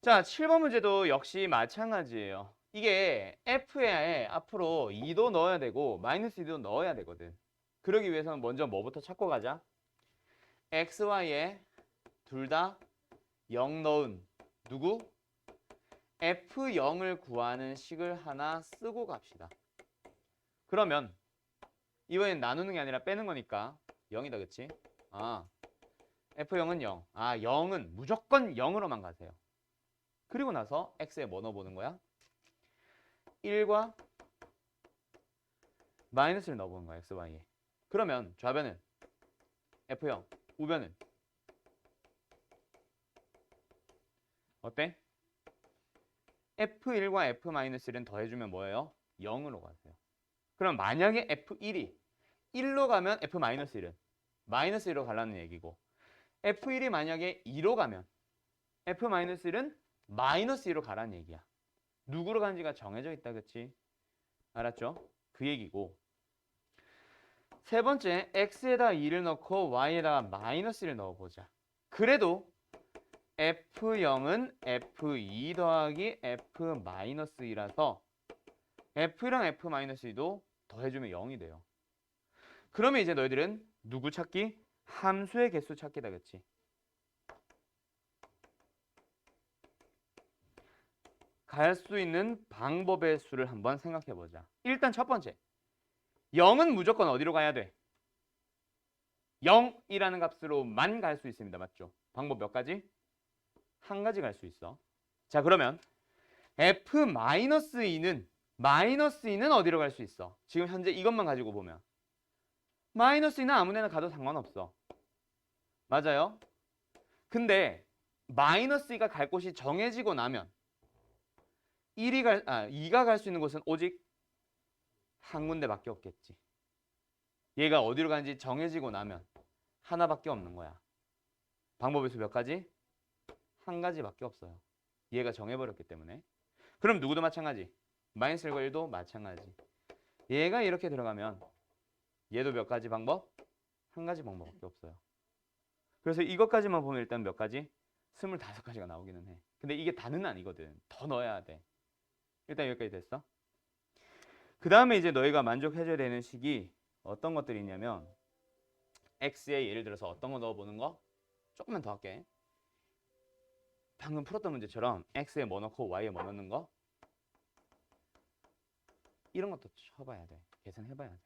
자, 7번 문제도 역시 마찬가지예요. 이게 F에 앞으로 2도 넣어야 되고 마이너스 2도 넣어야 되거든. 그러기 위해서는 먼저 뭐부터 찾고 가자? X, Y에 둘 다 0 넣은 누구? F0을 구하는 식을 하나 쓰고 갑시다. 그러면 이번엔 나누는 게 아니라 빼는 거니까 0이다. 그치? F0은 0. 0은 무조건 0으로만 가세요. 그리고 나서 X에 뭐 넣어보는 거야? 1과 마이너스를 넣어보는 거야. X, Y에. 그러면 좌변은 F0, 우변은 어때? F1과 F-1은 더해주면 뭐예요? 0으로 가세요. 그럼 만약에 F1이 1로 가면 F-1은 마이너스 1로 가라는 얘기고 F1이 만약에 2로 가면 F-1은 마이너스 2로 가라는 얘기야. 누구로 가는지가 정해져 있다. 그치? 알았죠? 그 얘기고 세 번째 x에다 2를 넣고 y에다가 마이너스 1을 넣어보자. 그래도 F0은 F2 더하기 F-2라서 F랑 F-2도 더해주면 0이 돼요. 그러면 이제 너희들은 누구 찾기? 함수의 개수 찾기다. 그치? 갈 수 있는 방법의 수를 한번 생각해보자. 일단 첫 번째 0은 무조건 어디로 가야 돼? 0이라는 값으로만 갈 수 있습니다. 맞죠? 방법 몇 가지? 한 가지 갈 수 있어. 자, 그러면 F-2는 마이너스 2는 어디로 갈 수 있어? 지금 현재 이것만 가지고 보면 마이너스 2는 아무 데나 가도 상관없어. 맞아요? 근데 마이너스 2가 갈 곳이 정해지고 나면 2가 갈 수 있는 곳은 오직 한 군데밖에 없겠지. 얘가 어디로 가는지 정해지고 나면 하나밖에 없는 거야. 방법의 수 몇 가지? 한 가지밖에 없어요. 얘가 정해버렸기 때문에. 그럼 누구도 마찬가지. 마이너스 1과 1도 마찬가지. 얘가 이렇게 들어가면 얘도 몇 가지 방법? 한 가지 방법밖에 없어요. 그래서 이것까지만 보면 일단 몇 가지? 25가지가 나오기는 해. 근데 이게 다는 아니거든. 더 넣어야 돼. 일단 여기까지 됐어. 그 다음에 이제 너희가 만족해줘야 되는 식이 어떤 것들이 있냐면 x에 예를 들어서 어떤 거 넣어보는 거? 조금만 더 할게. 방금 풀었던 문제처럼 x에 뭐 넣고 y에 뭐 넣는 거? 이런 것도 쳐봐야 돼. 계산해봐야 돼.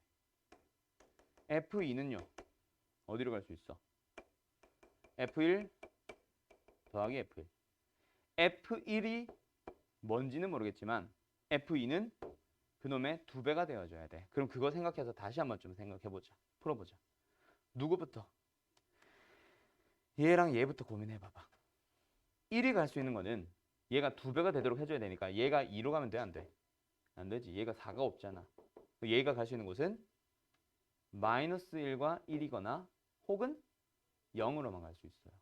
F2는요. 어디로 갈 수 있어? F1 더하기 F1. F1이 뭔지는 모르겠지만 F2는 그놈의 2배가 되어줘야 돼. 그럼 그거 생각해서 다시 한번 좀 생각해보자. 풀어보자. 누구부터? 얘랑 얘부터 고민해봐봐. 1이 갈 수 있는 거는 얘가 2배가 되도록 해줘야 되니까 얘가 2로 가면 돼? 안 돼? 안 되지. 얘가 4가 없잖아. 얘가 갈 수 있는 곳은 마이너스 1과 1이거나 혹은 0으로만 갈 수 있어요.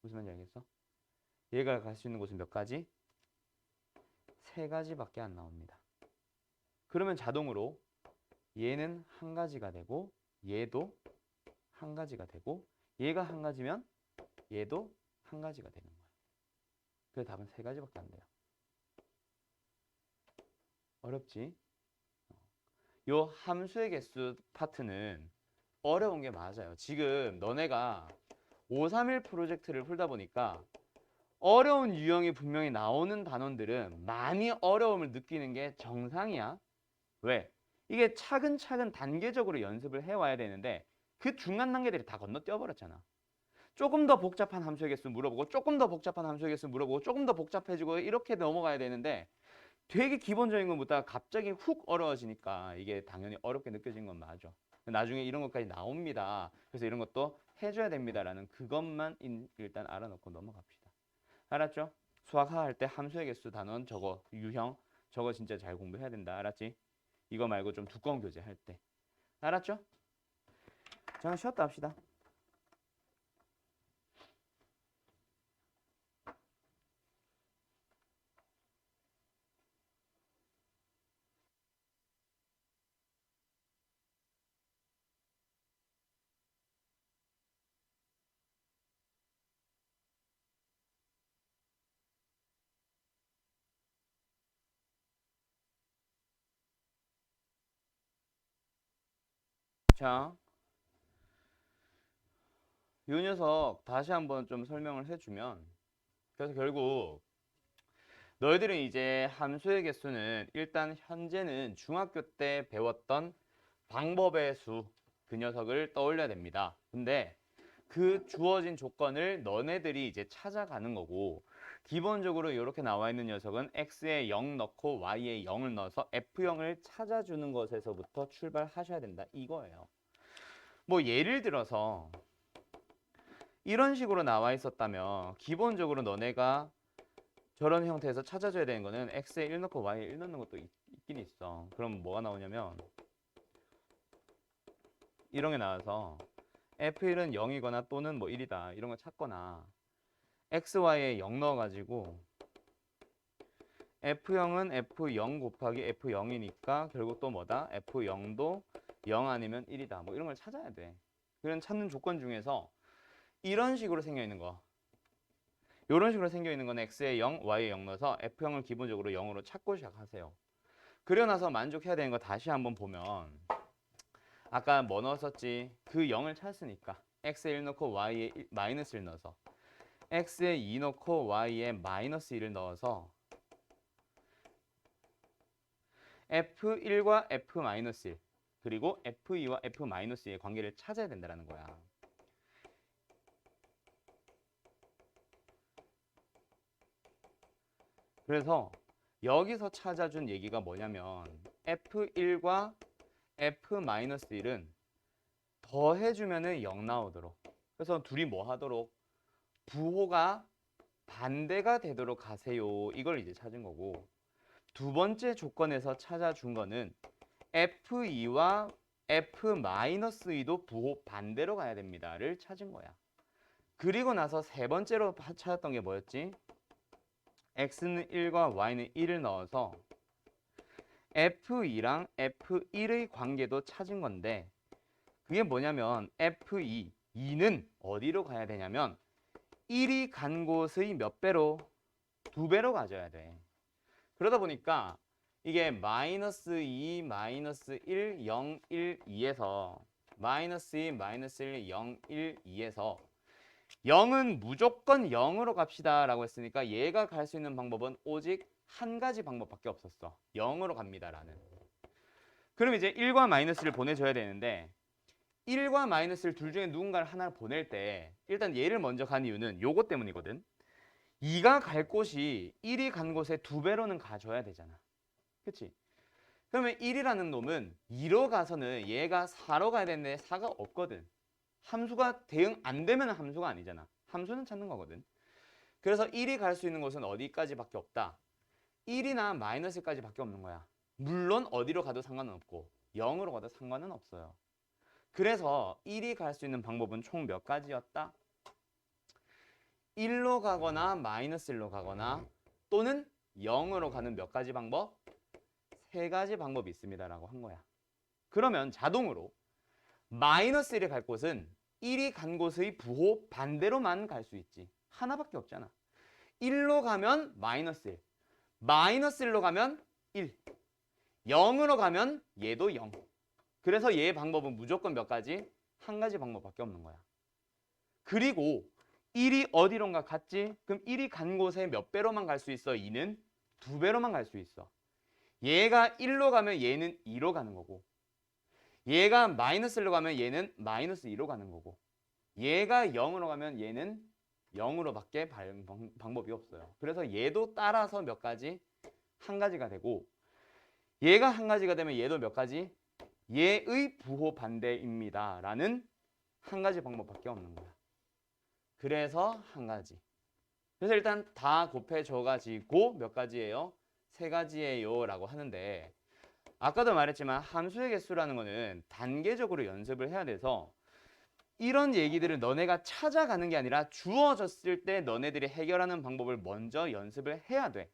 무슨 말인지 알겠어? 얘가 갈 수 있는 곳은 몇 가지? 3가지밖에 안 나옵니다. 그러면 자동으로 얘는 한 가지가 되고 얘도 한 가지가 되고 얘가 한 가지면 얘도 한 가지가 되는 거예요. 그래서 답은 3가지밖에 안 돼요. 어렵지? 요 함수의 개수 파트는 어려운 게 맞아요. 지금 너네가 531 프로젝트를 풀다 보니까 어려운 유형이 분명히 나오는 단원들은 많이 어려움을 느끼는 게 정상이야. 왜? 이게 차근차근 단계적으로 연습을 해와야 되는데 그 중간 단계들이 다 건너뛰어 버렸잖아. 조금 더 복잡한 함수의 개수 물어보고 조금 더 복잡한 함수의 개수 물어보고 조금 더 복잡해지고 이렇게 넘어가야 되는데 되게 기본적인 거 묻다가 갑자기 훅 어려워지니까 이게 당연히 어렵게 느껴진 건 맞아. 나중에 이런 것까지 나옵니다. 그래서 이런 것도 해줘야 됩니다라는 그것만 일단 알아놓고 넘어갑시다. 알았죠? 수학 할 때 함수의 개수 단원 저거 유형 저거 진짜 잘 공부해야 된다. 알았지? 이거 말고 좀 두꺼운 교재 할 때. 알았죠? 잠깐 쉬었다 합시다. 자, 이 녀석 다시 한번 좀 설명을 해주면 그래서 결국 너희들은 이제 함수의 개수는 일단 현재는 중학교 때 배웠던 방법의 수 그 녀석을 떠올려야 됩니다. 근데 그 주어진 조건을 너네들이 이제 찾아가는 거고 기본적으로 이렇게 나와 있는 녀석은 x에 0 넣고 y에 0을 넣어서 f0을 찾아주는 것에서부터 출발하셔야 된다 이거예요. 뭐 예를 들어서 이런 식으로 나와 있었다면 기본적으로 너네가 저런 형태에서 찾아줘야 되는 거는 x에 1 넣고 y에 1 넣는 것도 있긴 있어. 그럼 뭐가 나오냐면 이런 게 나와서 F1은 0이거나 또는 뭐 1이다 이런 거 찾거나 XY에 0 넣어가지고 F0은 F0 곱하기 F0이니까 결국 또 뭐다? F0도 0 아니면 1이다 뭐 이런 걸 찾아야 돼. 그런 찾는 조건 중에서 이런 식으로 생겨 있는 거, 이런 식으로 생겨 있는 건 X에 0, Y에 0 넣어서 F0을 기본적으로 0으로 찾고 시작하세요. 그리고 나서 만족해야 되는 거 다시 한번 보면 아까 뭐 넣었었지? 그 0을 찾았으니까 X에 1 넣고 Y에 마이너스 1 넣어서 X에 2 넣고 Y에 마이너스 1을 넣어서 F1과 F-1 그리고 F2와 F-2의 관계를 찾아야 된다는 거야. 그래서 여기서 찾아준 얘기가 뭐냐면 F1과 F-1은 더해주면 0 나오도록, 그래서 둘이 뭐 하도록? 부호가 반대가 되도록 하세요. 이걸 이제 찾은 거고, 두 번째 조건에서 찾아준 거는 F2와 F-2도 부호 반대로 가야 됩니다를 찾은 거야. 그리고 나서 세 번째로 찾았던 게 뭐였지? X는 1과 Y는 1을 넣어서 F2랑 F1의 관계도 찾은 건데, 그게 뭐냐면 F2, 2는 어디로 가야 되냐면 1이 간 곳의 몇 배로? 2배로 가져야 돼. 그러다 보니까 이게 마이너스 2, 마이너스 1, 0, 1, 2에서 마이너스 2, 마이너스 1, 0, 1, 2에서 0은 무조건 0으로 갑시다 라고 했으니까 얘가 갈 수 있는 방법은 오직 한 가지 방법밖에 없었어. 0으로 갑니다 라는. 그럼 이제 1과 마이너스를 보내줘야 되는데 1과 마이너스를 둘 중에 누군가를 하나를 보낼 때 일단 얘를 먼저 간 이유는 요거 때문이거든. 2가 갈 곳이 1이 간 곳의 2배로는 가줘야 되잖아. 그치? 그러면 1이라는 놈은 2로 가서는 얘가 4로 가야 되는데 4가 없거든. 함수가 대응 안 되면 함수가 아니잖아. 함수는 찾는 거거든. 그래서 1이 갈 수 있는 곳은 어디까지밖에 없다? 1이나 마이너스까지밖에 없는 거야. 물론 어디로 가도 상관은 없고 0으로 가도 상관은 없어요. 그래서 1이 갈 수 있는 방법은 총 몇 가지였다? 1로 가거나 마이너스 1로 가거나 또는 0으로 가는 몇 가지 방법? 세 가지 방법이 있습니다라고 한 거야. 그러면 자동으로 마이너스 1이 갈 곳은 1이 간 곳의 부호 반대로만 갈 수 있지. 하나밖에 없잖아. 1로 가면 마이너스 1, 마이너스 1로 가면 1, 0으로 가면 얘도 0. 그래서 얘의 방법은 무조건 몇 가지? 한 가지 방법밖에 없는 거야. 그리고 1이 어디론가 갔지? 그럼 1이 간 곳에 몇 배로만 갈 수 있어? 2는 2배로만 갈 수 있어. 얘가 1로 가면 얘는 2로 가는 거고, 얘가 마이너스 1로 가면 얘는 마이너스 2로 가는 거고, 얘가 0으로 가면 얘는 0으로밖에 방법이 없어요. 그래서 얘도 따라서 몇 가지? 한 가지가 되고, 얘가 한 가지가 되면 얘도 몇 가지? 얘의 부호 반대입니다 라는 한 가지 방법밖에 없는 거야. 그래서 한 가지. 그래서 일단 다 곱해줘가지고 몇 가지예요? 세 가지예요 라고 하는데, 아까도 말했지만 함수의 개수라는 거는 단계적으로 연습을 해야 돼서 이런 얘기들을 너네가 찾아가는 게 아니라 주어졌을 때 너네들이 해결하는 방법을 먼저 연습을 해야 돼.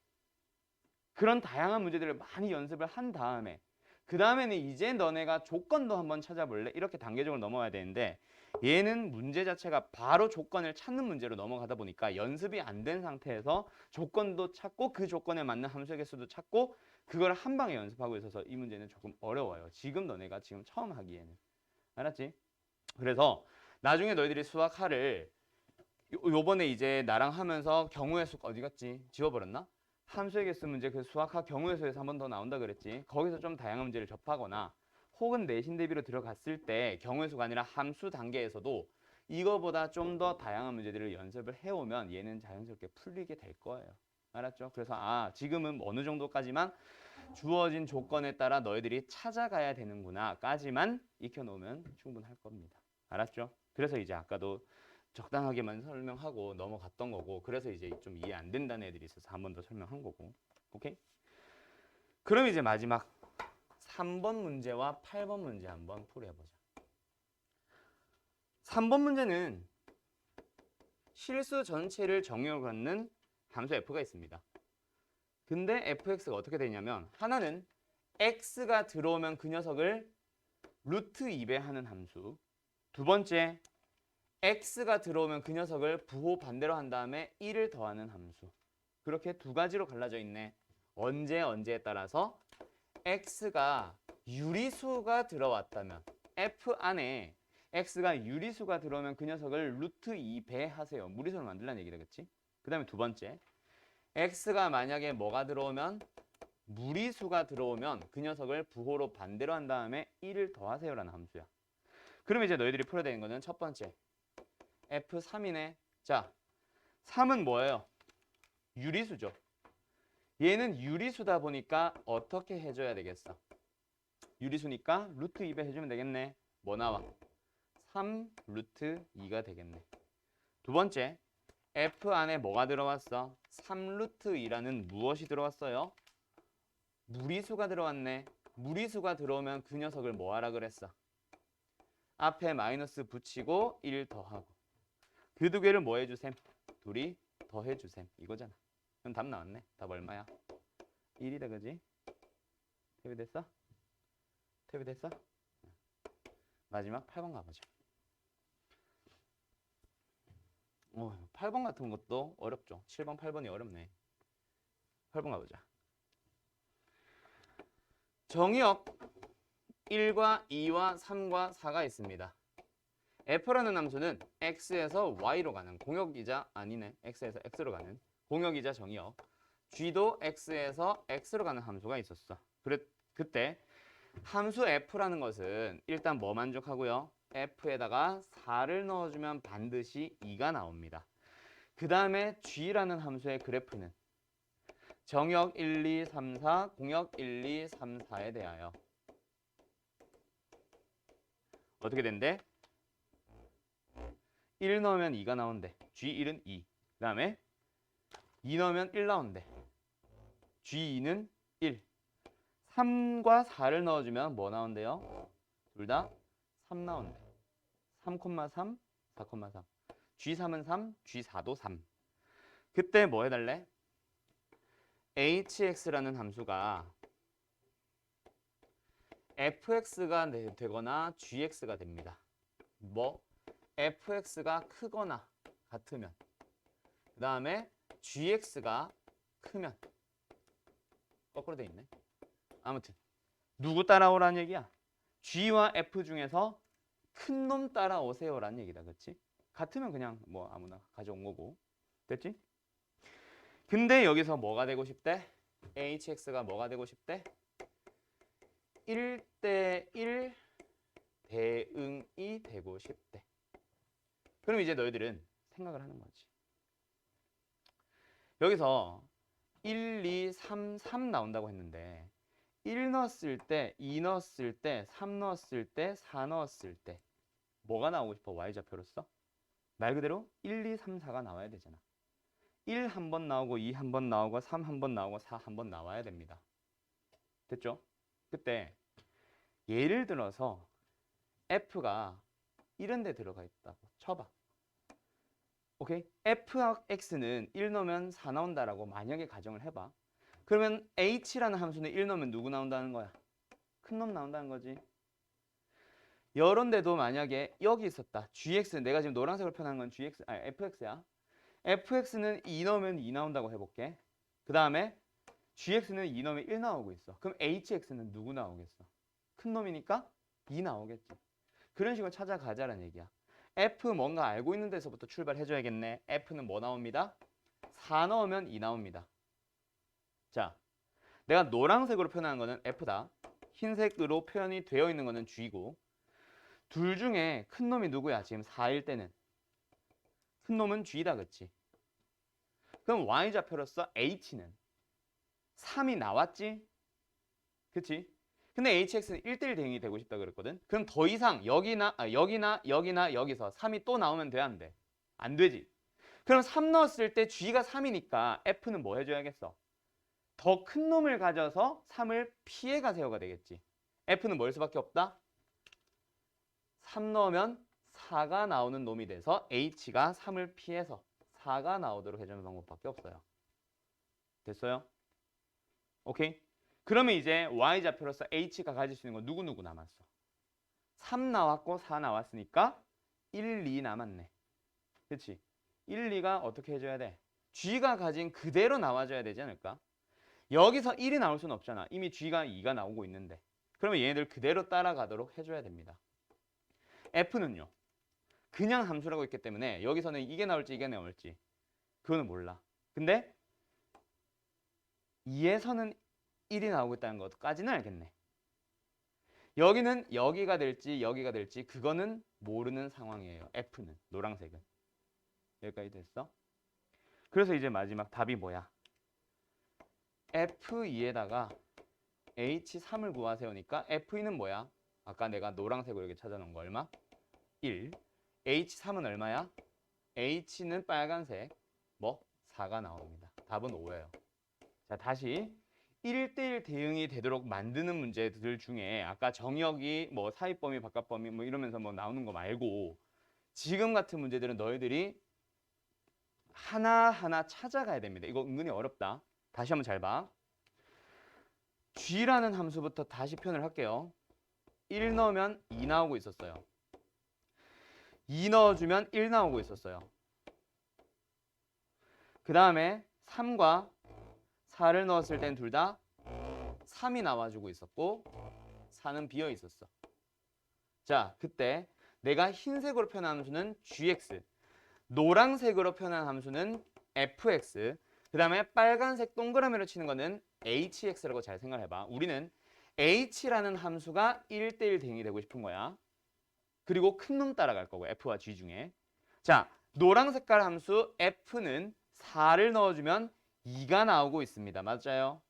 그런 다양한 문제들을 많이 연습을 한 다음에 그 다음에는 이제 너네가 조건도 한번 찾아볼래? 이렇게 단계적으로 넘어가야 되는데, 얘는 문제 자체가 바로 조건을 찾는 문제로 넘어가다 보니까 연습이 안 된 상태에서 조건도 찾고 그 조건에 맞는 함수의 개수도 찾고 그걸 한 방에 연습하고 있어서 이 문제는 조금 어려워요. 지금 너네가 지금 처음 하기에는. 알았지? 그래서 나중에 너희들이 수학하를 요번에 이제 나랑 하면서 경우의 수 어디 갔지? 지워버렸나? 함수의 개수 문제, 그 수학학 경우의 수에서 한 번 더 나온다 그랬지. 거기서 좀 다양한 문제를 접하거나 혹은 내신 대비로 들어갔을 때 경우의 수가 아니라 함수 단계에서도 이거보다 좀 더 다양한 문제들을 연습을 해오면 얘는 자연스럽게 풀리게 될 거예요. 알았죠? 그래서 지금은 어느 정도까지만 주어진 조건에 따라 너희들이 찾아가야 되는구나 까지만 익혀놓으면 충분할 겁니다. 알았죠? 그래서 이제 아까도 적당하게만 설명하고 넘어갔던 거고, 그래서 이제 좀 이해 안 된다는 애들이 있어서 한 번 더 설명한 거고. 오케이? 그럼 이제 마지막 3번 문제와 8번 문제 한번 풀어보자. 3번 문제는 실수 전체를 정의로 갖는 함수 f가 있습니다. 근데 fx가 어떻게 되냐면 하나는 x가 들어오면 그 녀석을 루트 2배 하는 함수, 두 번째 x가 들어오면 그 녀석을 부호 반대로 한 다음에 1을 더하는 함수. 그렇게 두 가지로 갈라져 있네. 언제에 따라서 x가 유리수가 들어왔다면 f 안에 x가 유리수가 들어오면 그 녀석을 루트 2배 하세요. 무리수를 만들라는 얘기다, 그치? 그 다음에 두 번째, x가 만약에 뭐가 들어오면 무리수가 들어오면 그 녀석을 부호로 반대로 한 다음에 1을 더하세요라는 함수야. 그럼 이제 너희들이 풀어야 되는 거는 첫 번째 F3이네. 자, 3은 뭐예요? 유리수죠. 얘는 유리수다 보니까 어떻게 해줘야 되겠어? 유리수니까 루트 2배 해주면 되겠네. 뭐 나와? 3 루트 2가 되겠네. 두 번째, F 안에 뭐가 들어왔어? 3 루트 2라는 무엇이 들어왔어요? 무리수가 들어왔네. 무리수가 들어오면 그 녀석을 뭐 하라 그랬어? 앞에 마이너스 붙이고 1 더하고. 그 두 개를 뭐 해주셈? 둘이 더해주셈. 이거잖아. 그럼 답 나왔네. 답 얼마야? 1이다, 그지? 탭이 됐어? 탭이 됐어? 마지막 8번 가보자. 8번 같은 것도 어렵죠. 7번, 8번이 어렵네. 8번 가보자. 정의역 1과 2와 3과 4가 있습니다. f라는 함수는 x에서 y로 가는 공역이자 아니네. x에서 x로 가는 공역이자 정의역. g도 x에서 x로 가는 함수가 있었어. 그때 함수 f라는 것은 일단 뭐 만족하고요? f에다가 4를 넣어주면 반드시 2가 나옵니다. 그 다음에 g라는 함수의 그래프는 정역 1, 2, 3, 4, 공역 1, 2, 3, 4에 대하여 어떻게 된대? 1 넣으면 2가 나온대. G1은 2. 그 다음에 2 넣으면 1 나온대. G2는 1. 3과 4를 넣어주면 뭐 나온대요? 둘 다 3 나온대. 3,3, 4,3. G3은 3, G4도 3. 그때 뭐 해달래? hx라는 함수가 fx가 되거나 gx가 됩니다. 뭐? fx가 크거나 같으면, 그 다음에 gx가 크면. 거꾸로 돼 있네. 아무튼 누구 따라오라는 얘기야? g와 f 중에서 큰 놈 따라오세요라는 얘기다, 그렇지? 같으면 그냥 뭐 아무나 가져온 거고. 됐지? 근데 여기서 뭐가 되고 싶대? hx가 뭐가 되고 싶대? 1대1 대응이 되고 싶대. 그럼 이제 너희들은 생각을 하는 거지. 여기서 1, 2, 3, 3 나온다고 했는데 1 넣었을 때, 2 넣었을 때, 3 넣었을 때, 4 넣었을 때 뭐가 나오고 싶어? y좌표로서? 말 그대로 1, 2, 3, 4가 나와야 되잖아. 1 한 번 나오고 2 한 번 나오고 3 한 번 나오고 4 한 번 나와야 됩니다. 됐죠? 그때 예를 들어서 f가 이런 데 들어가 있다고 쳐봐. 오케이? fx는 1 넣으면 4 나온다라고 만약에 가정을 해봐. 그러면 h라는 함수는 1 넣으면 누구 나온다는 거야? 큰 놈 나온다는 거지. 이런 데도 만약에 여기 있었다. gx, 내가 지금 노란색으로 표현한 건 fx야. fx는 2 넣으면 2 나온다고 해볼게. 그 다음에 gx는 2 넣으면 1 나오고 있어. 그럼 hx는 누구 나오겠어? 큰 놈이니까 2 나오겠지. 그런 식으로 찾아가자라는 얘기야. f 뭔가 알고 있는 데서부터 출발해줘야겠네. f는 뭐 나옵니다? 4 넣으면 2 나옵니다. 자, 내가 노란색으로 표현한 거는 f다. 흰색으로 표현이 되어 있는 거는 g고, 둘 중에 큰 놈이 누구야? 지금 4일 때는 큰 놈은 g다, 그치? 그럼 y좌표로서 h는 3이 나왔지? 그치? 근데 hx는 1대1 대응이 되고 싶다 그랬거든. 그럼 더 이상 여기나 여기서 3이 또 나오면 돼, 안 돼? 안 되지. 그럼 3 넣었을 때 g가 3이니까 f는 뭐 해줘야겠어? 더 큰 놈을 가져서 3을 피해 가세요가 되겠지. f는 뭘 수밖에 없다? 3 넣으면 4가 나오는 놈이 돼서 h가 3을 피해서 4가 나오도록 해주는 방법밖에 없어요. 됐어요? 오케이? 그러면 이제 y좌표로서 h가 가질 수 있는 건 누구 남았어? 3 나왔고 4 나왔으니까 1, 2 남았네. 그렇지? 1, 2가 어떻게 해줘야 돼? g가 가진 그대로 나와줘야 되지 않을까? 여기서 1이 나올 수는 없잖아. 이미 g가 2가 나오고 있는데. 그러면 얘네들 그대로 따라가도록 해줘야 됩니다. f는요. 그냥 함수라고 있기 때문에 여기서는 이게 나올지 이게 나올지 그거는 몰라. 근데 2에서는 1이 나오고 있다는 것까지는 알겠네. 여기는 여기가 될지 그거는 모르는 상황이에요. F는 노란색은. 여기까지 됐어? 그래서 이제 마지막 답이 뭐야? F2에다가 H3을 구하세요니까 F2는 뭐야? 아까 내가 노란색으로 이렇게 찾아놓은 거 얼마? 1. H3은 얼마야? H는 빨간색 뭐? 4가 나옵니다. 답은 5예요. 자, 다시 1대1 대응이 되도록 만드는 문제들 중에 아까 정역이 뭐 사입범위, 바깥범위 뭐 이러면서 뭐 나오는 거 말고 지금 같은 문제들은 너희들이 하나하나 찾아가야 됩니다. 이거 은근히 어렵다. 다시 한번 잘 봐. g라는 함수부터 다시 표현을 할게요. 1 넣으면 2 나오고 있었어요. 2 넣어주면 1 나오고 있었어요. 그 다음에 3과 4를 넣었을 땐 둘 다 3이 나와주고 있었고 4는 비어 있었어. 자, 그때 내가 흰색으로 표현한 함수는 gx, 노란색으로 표현한 함수는 fx, 그 다음에 빨간색 동그라미로 치는 거는 hx라고 잘 생각해봐. 우리는 h라는 함수가 1대1 대응이 되고 싶은 거야. 그리고 큰 놈 따라갈 거고 f와 g 중에. 자, 노란 색깔 함수 f는 4를 넣어주면 2가 나오고 있습니다. 맞아요?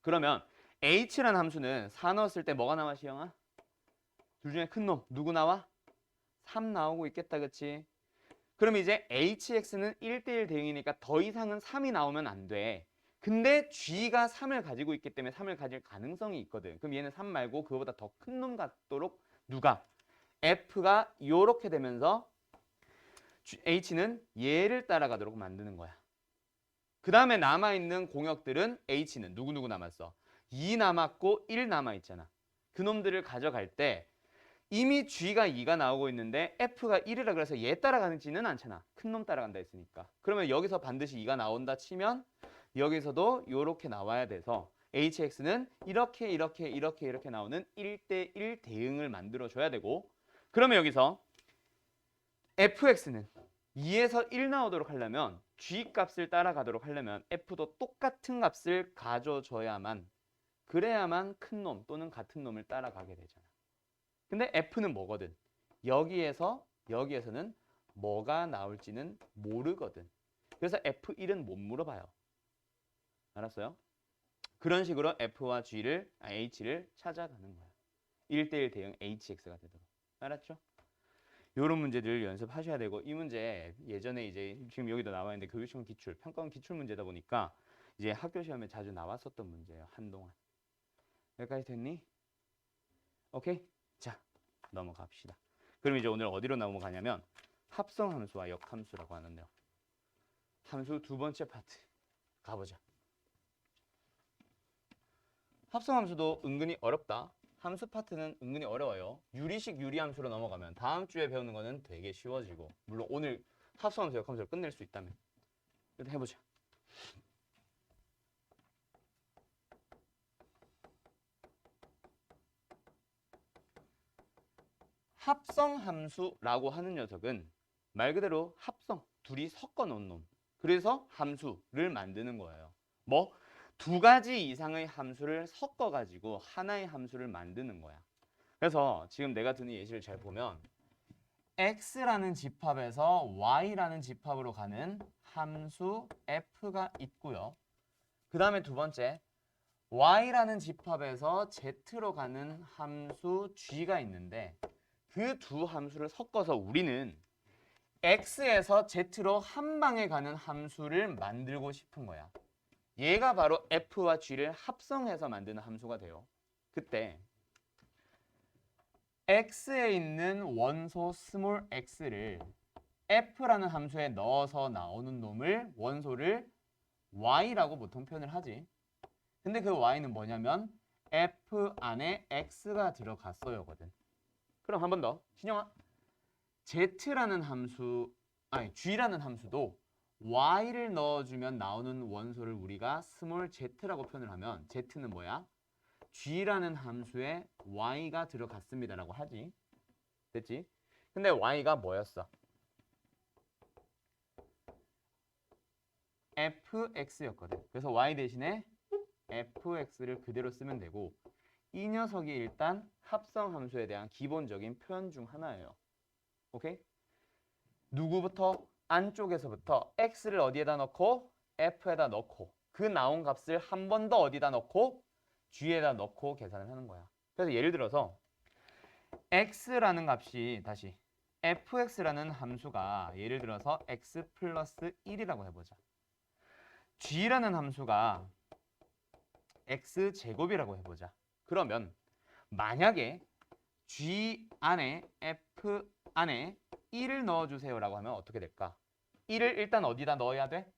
그러면 h라는 함수는 4 넣었을 때 뭐가 나와, 시영아? 둘 중에 큰 놈 누구 나와? 3 나오고 있겠다, 그치? 그럼 이제 hx는 1대1 대응이니까 더 이상은 3이 나오면 안 돼. 근데 g가 3을 가지고 있기 때문에 3을 가질 가능성이 있거든. 그럼 얘는 3 말고 그거보다 더 큰 놈 같도록 누가? f가 요렇게 되면서 h는 얘를 따라가도록 만드는 거야. 그 다음에 남아있는 공역들은 h는 누구 남았어? 2 남았고 1 남아있잖아. 그놈들을 가져갈 때 이미 g가 2가 나오고 있는데 f가 1이라 그래서 얘 따라가지는 않잖아. 큰 놈 따라간다 했으니까. 그러면 여기서 반드시 2가 나온다 치면 여기서도 이렇게 나와야 돼서 hx는 이렇게 나오는 1대1 대응을 만들어줘야 되고, 그러면 여기서 fx는 2에서 1 나오도록 하려면 g 값을 따라가도록 하려면 f도 똑같은 값을 가져줘야만, 그래야만 큰 놈 또는 같은 놈을 따라가게 되잖아. 근데 f는 뭐거든? 여기에서는 뭐가 나올지는 모르거든. 그래서 f1은 못 물어봐요. 알았어요? 그런 식으로 f와 h를 찾아가는 거야. 1대1 대응 hx가 되도록. 알았죠? 이런 문제들 연습하셔야 되고, 이 문제 예전에 이제 지금 여기도 나와 있는데 교육시험 기출, 평가원 기출 문제다 보니까 이제 학교 시험에 자주 나왔었던 문제예요. 한동안. 여기까지 됐니? 오케이? 자, 넘어갑시다. 그럼 이제 오늘 어디로 넘어가냐면 합성함수와 역함수라고 하는데요. 함수 두 번째 파트 가보자. 합성함수도 은근히 어렵다. 함수 파트는 은근히 어려워요. 유리식 유리함수로 넘어가면 다음 주에 배우는 거는 되게 쉬워지고, 물론 오늘 합성함수 역함수를 끝낼 수 있다면. 일단 해보자. 합성함수라고 하는 녀석은 말 그대로 합성, 둘이 섞어 놓은 놈. 그래서 함수를 만드는 거예요. 뭐? 두 가지 이상의 함수를 섞어가지고 하나의 함수를 만드는 거야. 그래서 지금 내가 드는 예시를 잘 보면 x라는 집합에서 y라는 집합으로 가는 함수 f가 있고요. 그 다음에 두 번째, y라는 집합에서 z로 가는 함수 g가 있는데, 그 두 함수를 섞어서 우리는 x에서 z로 한 방에 가는 함수를 만들고 싶은 거야. 얘가 바로 f와 g를 합성해서 만드는 함수가 돼요. 그때 x에 있는 원소 스몰 x를 f라는 함수에 넣어서 나오는 놈을 원소를 y라고 보통 표현을 하지. 근데 그 y는 뭐냐면 f 안에 x가 들어갔어요거든. 그럼 한 번 더. 신영아. z라는 함수, 아니 g라는 함수도 y를 넣어주면 나오는 원소를 우리가 스몰 z라고 표현을 하면 z는 뭐야? g라는 함수에 y가 들어갔습니다라고 하지. 됐지? 근데 y가 뭐였어? fx였거든. 그래서 y 대신에 fx를 그대로 쓰면 되고 이 녀석이 일단 합성 함수에 대한 기본적인 표현 중 하나예요. 오케이? 누구부터? 안쪽에서부터 x를 어디에다 넣고 f에다 넣고 그 나온 값을 한 번 더 어디다 넣고 g에다 넣고 계산을 하는 거야. 그래서 예를 들어서 x라는 값이 다시 fx라는 함수가 예를 들어서 x 플러스 1이라고 해보자. g라는 함수가 x제곱이라고 해보자. 그러면 만약에 g 안에 f 안에 1을 넣어주세요라고 하면 어떻게 될까? 1을 일단 어디다 넣어야 돼?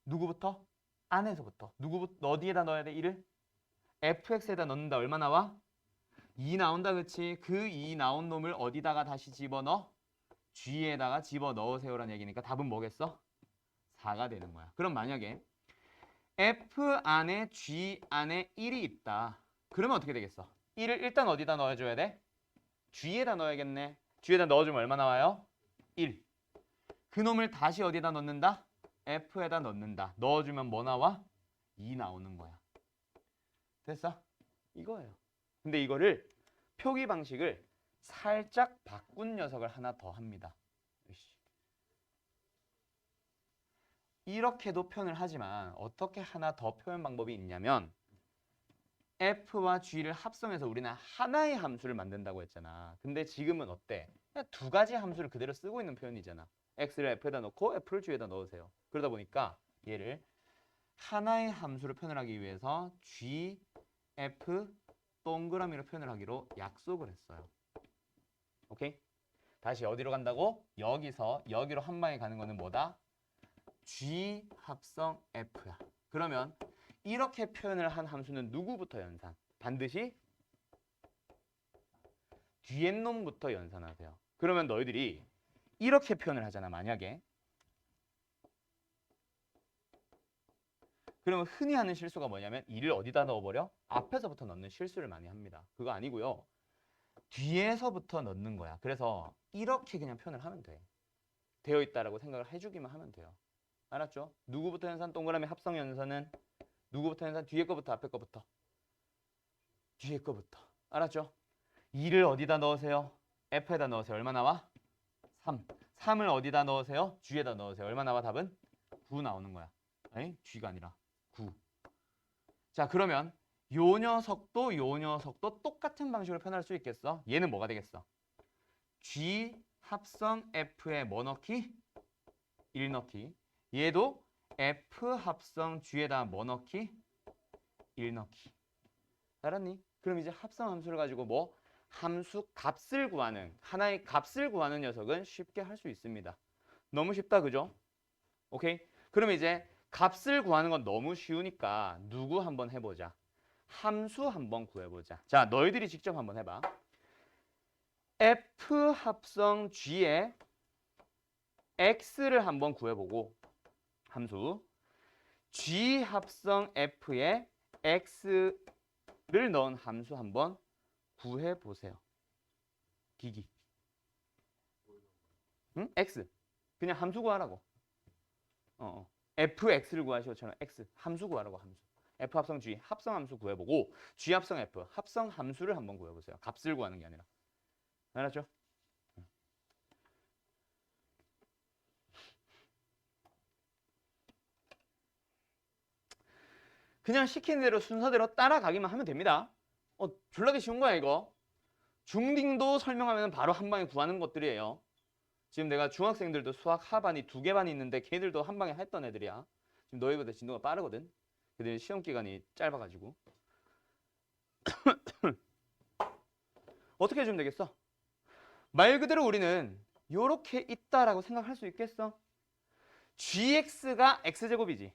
누구부터? 안에서부터. 누구부터 어디에다 넣어야 돼? 1을? fx에다 넣는다. 얼마 나와? 2 나온다. 그치? 그 2 나온 놈을 어디다가 다시 집어넣어? g에다가 집어넣으세요라는 얘기니까 답은 뭐겠어? 4가 되는 거야. 그럼 만약에 f 안에 g 안에 1이 있다. 그러면 어떻게 되겠어? 1을 일단 어디다 넣어줘야 돼? g에다 넣어야겠네. g에다 넣어주면 얼마 나와요? 1. 그놈을 다시 어디다 넣는다? f에다 넣는다. 넣어주면 뭐 나와? 2 나오는 거야. 됐어? 이거예요. 근데 이거를 표기 방식을 살짝 바꾼 녀석을 하나 더 합니다. 이렇게도 표현을 하지만 어떻게 하나 더 표현 방법이 있냐면 f와 g를 합성해서 우리는 하나의 함수를 만든다고 했잖아. 근데 지금은 어때? 그냥 두 가지 함수를 그대로 쓰고 있는 표현이잖아. x를 f에다 넣고 f를 g에다 넣으세요. 그러다 보니까 얘를 하나의 함수를 표현하기 위해서 g, f 동그라미로 표현을 하기로 약속을 했어요. 오케이? 다시 어디로 간다고? 여기서 여기로 한 방에 가는 거는 뭐다? g 합성 f야. 그러면 이렇게 표현을 한 함수는 누구부터 연산? 반드시 뒤에 놈부터 연산하세요. 그러면 너희들이 이렇게 표현을 하잖아. 만약에. 그러면 흔히 하는 실수가 뭐냐면 이를 어디다 넣어버려? 앞에서부터 넣는 실수를 많이 합니다. 그거 아니고요. 뒤에서부터 넣는 거야. 그래서 이렇게 그냥 표현을 하면 돼. 되어 있다라고 생각을 해주기만 하면 돼요. 알았죠? 누구부터 연산? 동그라미 합성 연산은 누구부터 연산? 뒤에 거부터 앞에 거부터? 뒤에 거부터. 알았죠? 2를 어디다 넣으세요? f에다 넣으세요. 얼마 나와? 3. 3을 어디다 넣으세요? g에다 넣으세요. 얼마 나와? 답은? 9 나오는 거야. 아니, g가 아니라 9. 자, 그러면 요 녀석도 똑같은 방식으로 표현할 수 있겠어? 얘는 뭐가 되겠어? g 합성 f에 뭐 넣기? 1 넣기. 얘도 f 합성 g에다 뭐 넣기? 1 넣기. 알았니? 그럼 이제 합성 함수를 가지고 뭐 함수 값을 구하는 하나의 값을 구하는 녀석은 쉽게 할 수 있습니다. 너무 쉽다, 그죠? 오케이? 그럼 이제 값을 구하는 건 너무 쉬우니까 누구 한번 해보자. 함수 한번 구해보자. 자, 너희들이 직접 한번 해봐. f 합성 g의 x를 한번 구해보고 함수 g 합성 f의 x를 넣은 함수 한번 구해보세요. 기기. 응? x. 그냥 함수 구하라고. fx를 구하시오처럼 x. 함수 구하라고 함수. f 합성 g 합성 함수 구해보고 g 합성 f 합성 함수를 한번 구해보세요. 값을 구하는 게 아니라. 알았죠? 그냥 시키는 대로 순서대로 따라가기만 하면 됩니다. 졸라게 쉬운 거야 이거. 중딩도 설명하면 바로 한 방에 구하는 것들이에요. 지금 내가 중학생들도 수학 하반이 2개 반이 있는데 걔들도 한 방에 했던 애들이야. 지금 너희보다 진도가 빠르거든. 근데 시험 기간이 짧아가지고. 어떻게 해주면 되겠어? 말 그대로 우리는 요렇게 있다라고 생각할 수 있겠어? gx가 x제곱이지.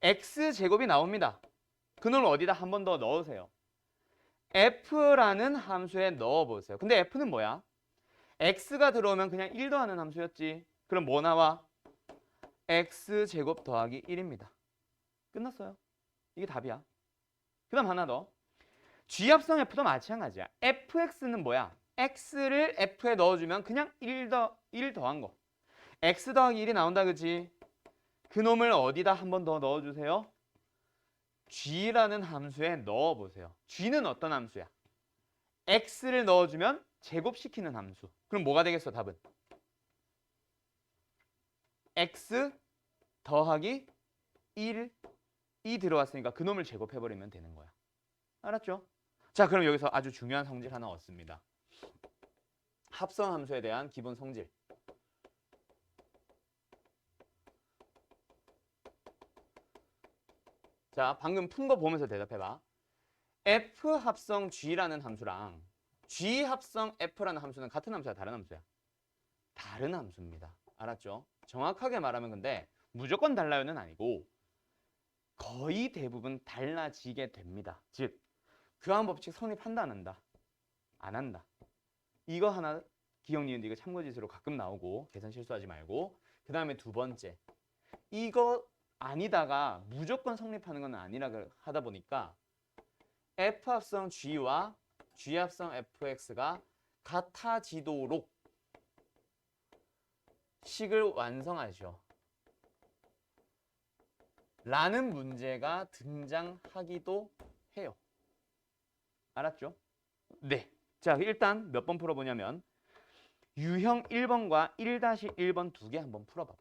x제곱이 나옵니다. 그놈을 어디다 한 번 더 넣으세요. f라는 함수에 넣어보세요. 근데 f는 뭐야? x가 들어오면 그냥 1 더하는 함수였지. 그럼 뭐 나와? x제곱 더하기 1입니다. 끝났어요. 이게 답이야. 그 다음 하나 더. g합성 f도 마찬가지야. fx는 뭐야? x를 f에 넣어주면 그냥 1 더한 거. x 더하기 1이 나온다, 그치? 그놈을 어디다 한 번 더 넣어주세요. g라는 함수에 넣어보세요. g는 어떤 함수야? x를 넣어주면 제곱시키는 함수. 그럼 뭐가 되겠어, 답은? x 더하기 1이 들어왔으니까 그놈을 제곱해버리면 되는 거야. 알았죠? 자, 그럼 여기서 아주 중요한 성질 하나 얻습니다. 합성 함수에 대한 기본 성질. 자, 방금 푼 거 보면서 대답해봐. f 합성 g라는 함수랑 g 합성 f라는 함수는 같은 함수야, 다른 함수야? 다른 함수입니다. 알았죠? 정확하게 말하면 근데 무조건 달라요는 아니고 거의 대부분 달라지게 됩니다. 즉, 교환 법칙 성립한다, 안 한다? 안 한다. 이거 하나 기억, 니은, 이거 참고지수로 가끔 나오고 계산 실수하지 말고. 그 다음에 두 번째, 이거 아니다가 무조건 성립하는 건 아니라 하다 보니까 f 합성 g와 g 합성 fx가 같아지도록 식을 완성하죠. 라는 문제가 등장하기도 해요. 알았죠? 네. 자, 일단 몇 번 풀어보냐면 유형 1번과 1-1번 두 개 한번 풀어봐봐.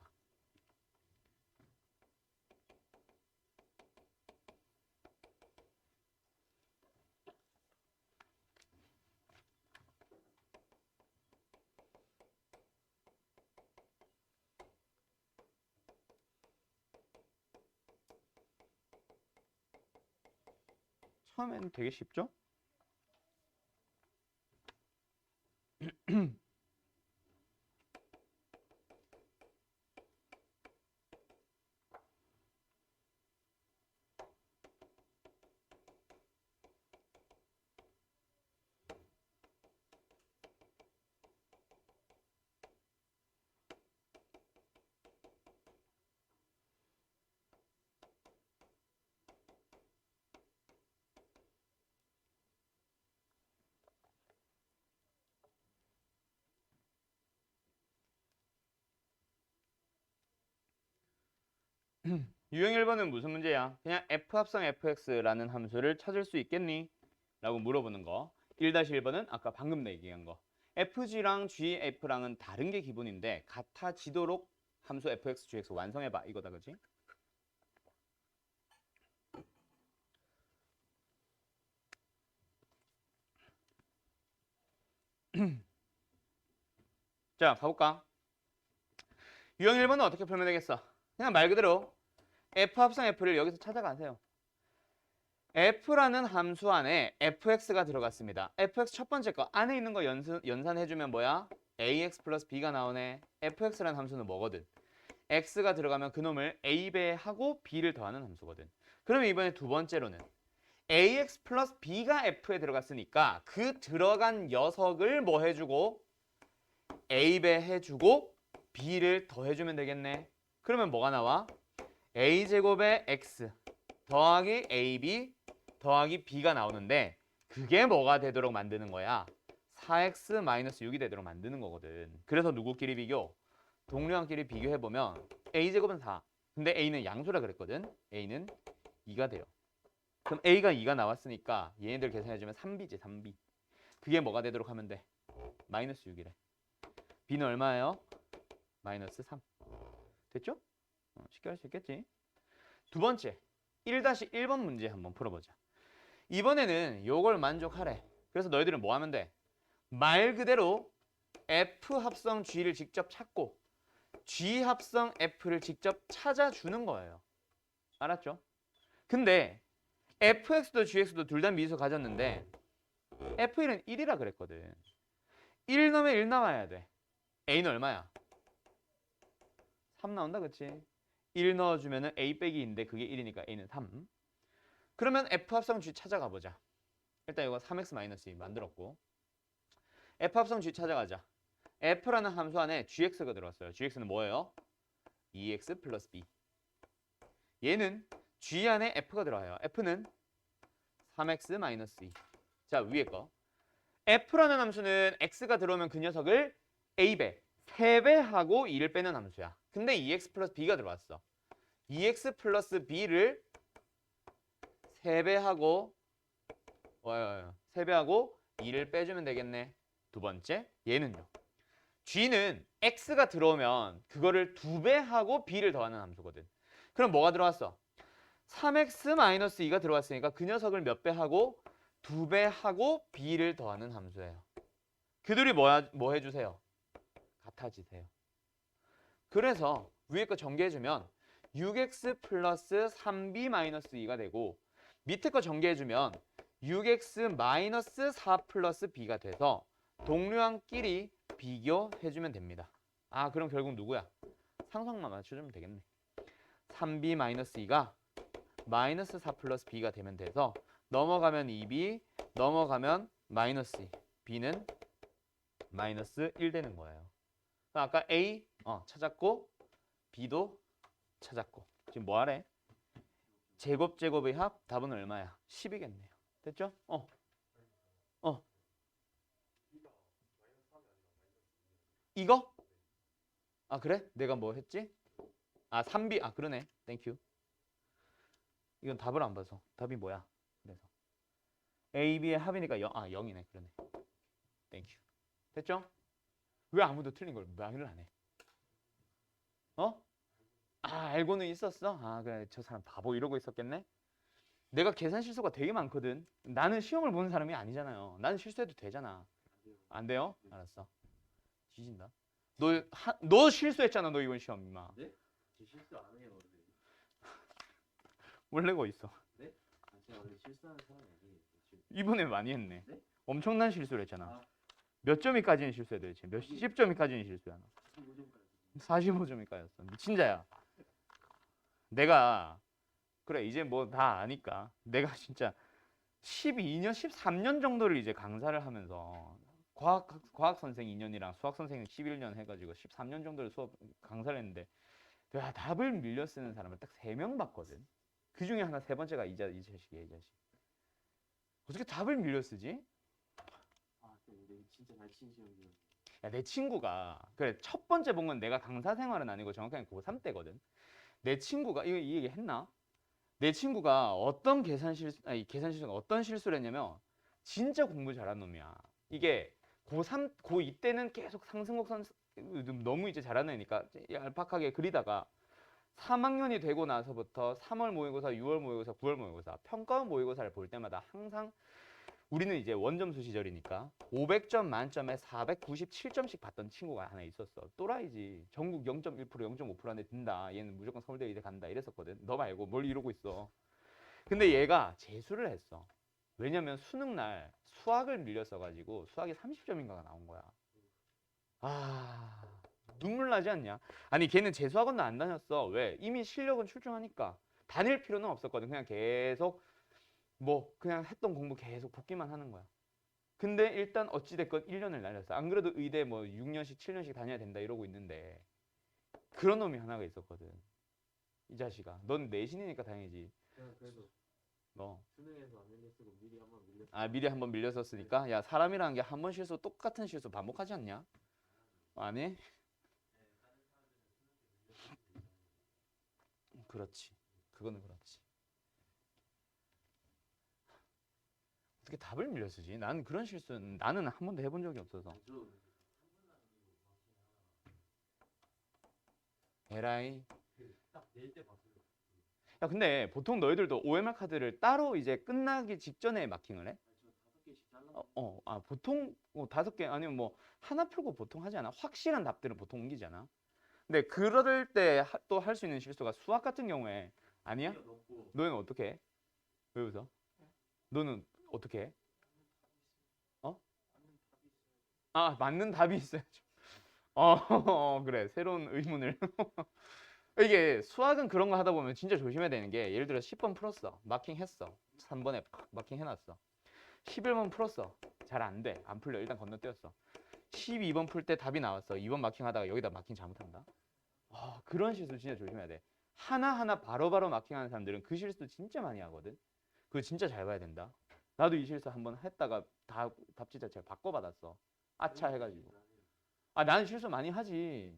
처음에는 되게 쉽죠? 유형 1번은 무슨 문제야? 그냥 f 합성 fx라는 함수를 찾을 수 있겠니? 라고 물어보는 거. 1-1번은 아까 방금 얘기한 거. fg랑 gf랑은 다른 게 기본인데 같아지도록 함수 fx, gx 완성해봐. 이거다, 그치? 자, 가볼까? 유형 1번은 어떻게 풀면 되겠어? 그냥 말 그대로 f 합성 f를 여기서 찾아가세요. f라는 함수 안에 fx가 들어갔습니다. fx 첫 번째 거 안에 있는 거 연산해주면 뭐야? ax 플러스 b가 나오네. fx라는 함수는 뭐거든? x가 들어가면 그놈을 a배하고 b를 더하는 함수거든. 그러면 이번에 두 번째로는 ax 플러스 b가 f에 들어갔으니까 그 들어간 녀석을 뭐 해주고 a배 해주고 b를 더해주면 되겠네. 그러면 뭐가 나와? a제곱의 x 더하기 ab 더하기 b가 나오는데 그게 뭐가 되도록 만드는 거야? 4x-6이 되도록 만드는 거거든. 그래서 누구끼리 비교? 동료항끼리 비교해보면 a제곱은 4. 근데 a는 양수라 그랬거든. a는 2가 돼요. 그럼 a가 2가 나왔으니까 얘네들 계산해주면 3b지, 3b. 그게 뭐가 되도록 하면 돼? -6이래. b는 얼마예요? -3. 됐죠? 쉽게 할 수 있겠지? 두 번째, 1-1번 문제 한번 풀어보자. 이번에는 요걸 만족하래. 그래서 너희들은 뭐 하면 돼? 말 그대로 F 합성 G를 직접 찾고 G 합성 F를 직접 찾아주는 거예요. 알았죠? 근데 fx도 gx도 둘 다 미수 가졌는데 F1은 1이라 그랬거든. 1 넣으면 1 나와야 돼. A는 얼마야? 3 나온다, 그치? 1 넣어주면은 A 빼기 2인데 그게 1이니까 A는 3. 그러면 F 합성 G 찾아가 보자. 일단 이거 3x-2 만들었고. F 합성 G 찾아가자. F라는 함수 안에 GX가 들어왔어요. GX는 뭐예요? 2x 플러스 B. 얘는 G 안에 F가 들어와요. F는 3x-2. 자, 위에 거. F라는 함수는 X가 들어오면 그 녀석을 A배, 3배하고 2를 빼는 함수야. 근데 2x 플러스 B가 들어왔어. 2x 플러스 B를 3배하고 2를 빼주면 되겠네. 두 번째, 얘는요. G는 X가 들어오면 그거를 2배하고 B를 더하는 함수거든. 그럼 뭐가 들어왔어? 3x-2가 들어왔으니까 그 녀석을 몇 배 하고 2배 하고 B를 더하는 함수예요. 그들이 뭐 해주세요? 같아지세요. 그래서 위에 거 전개해주면 6x 플러스 3b-2가 되고 밑에 거 전개해주면 6x 마이너스 4 플러스 b가 돼서 동류항끼리 비교해주면 됩니다. 아, 그럼 결국 누구야? 상성만 맞춰주면 되겠네. 3b-2가 마이너스 4 플러스 b가 되면 돼서 넘어가면 2b, 넘어가면 마이너스 2. b는 마이너스 1 되는 거예요. 아까 a 찾았고 b도 찾았고 지금 뭐 하래? 제곱의 합 답은 얼마야? 10이겠네요. 됐죠? 이거? 아, 그래? 내가 뭐 했지? 아, 3b. 아, 그러네. 땡큐. 이건 답을 안 봐서. 답이 뭐야? 그래서 A, B의 합이니까 0이네. 그러네. 땡큐. 됐죠? 왜 아무도 틀린 걸 말을 안 해? 알고는 있었어? 아, 그래. 저 사람 바보 이러고 있었겠네? 내가 계산 실수가 되게 많거든. 나는 시험을 보는 사람이 아니잖아요. 나는 실수해도 되잖아. 안 돼요? 알았어. 뒤진다. 너 실수했잖아. 너 이번 시험 임마. 네? 저 실수 안 해요 원래. 원래 거 있어. 네? 제가 원래 실수하는 사람이 아니에요. 이번에 많이 했네. 네? 엄청난 실수를 했잖아. 아. 몇 점이까지는 실수해야 되지? 몇십 점이까지는 실수야? 45점까지. 45점이까지였어. 미친 자야. 내가 그래 이제 뭐 다 아니까 내가 진짜 12년, 13년 정도를 이제 강사를 하면서 과학 선생 2년이랑 수학 선생 11년 해가지고 13년 정도를 수업 강사를 했는데 내가 답을 밀려 쓰는 사람을 딱 3명 봤거든. 그 중에 하나 세 번째가 이 자식이야, 이 자식. 어떻게 답을 밀려 쓰지? 아, 근데 진짜 잘 치는 시험이요. 야, 내 친구가 그래 첫 번째 본 건 내가 강사 생활은 아니고 정확하게 고3 때거든. 내 친구가 이 얘기 했나? 내 친구가 어떤 계산 실수가 어떤 실수를 했냐면 진짜 공부 잘한 놈이야. 이게 고3, 고2 때는 계속 상승곡선 너무 이제 잘하는 애니까 얄팍하게 그리다가 3학년이 되고 나서부터 3월 모의고사, 6월 모의고사, 9월 모의고사, 평가원 모의고사를 볼 때마다 항상 우리는 이제 원점수 시절이니까 500점 만점에 497점씩 받던 친구가 하나 있었어. 또라이지. 전국 0.1%, 0.5% 안에 든다. 얘는 무조건 서울대 의대 간다. 이랬었거든. 너 말고 뭘 이러고 있어. 근데 얘가 재수를 했어. 왜냐면 수능 날 수학을 밀렸어가지고 수학이 30점인가가 나온 거야. 아, 눈물 나지 않냐? 아니 걔는 재수학원도 안 다녔어. 왜? 이미 실력은 출중하니까. 다닐 필요는 없었거든. 그냥 계속 뭐 그냥 했던 공부 계속 복기만 하는 거야. 근데 일단 어찌됐건 1년을 날렸어. 안 그래도 의대 뭐 6년씩 7년씩 다녀야 된다 이러고 있는데 그런 놈이 하나가 있었거든. 이 자식아. 넌 내신이니까 다행이지. 그래도 너. 수능에서 안 밀렸으고 미리 한번 밀렸어. 아, 미리 한번 밀렸었으니까. 야, 사람이라는 게 한 번 실수 똑같은 실수 반복하지 않냐? 아니? 그렇지. 그거는 그렇지. 어떻게 답을 밀려 쓰지? 나는 그런 실수는 나는 한 번도 해본 적이 없어서. 에라이. 딱낼때 봤어요. 야, 근데 보통 너희들도 OMR 카드를 따로 이제 끝나기 직전에 마킹을 해? 저 5개씩 잘라. 보통 5개 아니면 뭐 하나 풀고 보통 하지 않아? 확실한 답들은 보통 옮기지 않아? 근데 그럴 때 또 할 수 있는 실수가 수학 같은 경우에 아니야? 너는 어떻게 해? 왜 웃어? 너는 어떻게 해? 아, 맞는 답이 있어야죠. 그래. 새로운 의문을. 이게 수학은 그런 거 하다 보면 진짜 조심해야 되는 게 예를 들어 10번 풀었어. 마킹했어. 3번에 팍 마킹 해놨어. 11번 풀었어. 잘 안 돼. 안 풀려. 일단 건너뛰었어. 12번 풀 때 답이 나왔어. 2번 마킹하다가 여기다 마킹 잘못한다. 그런 실수 진짜 조심해야 돼. 하나하나 바로바로 마킹하는 사람들은 그 실수 진짜 많이 하거든. 그거 진짜 잘 봐야 된다. 나도 이 실수 한번 했다가 답지 자체를 바꿔받았어. 아차 해가지고. 나는 실수 많이 하지.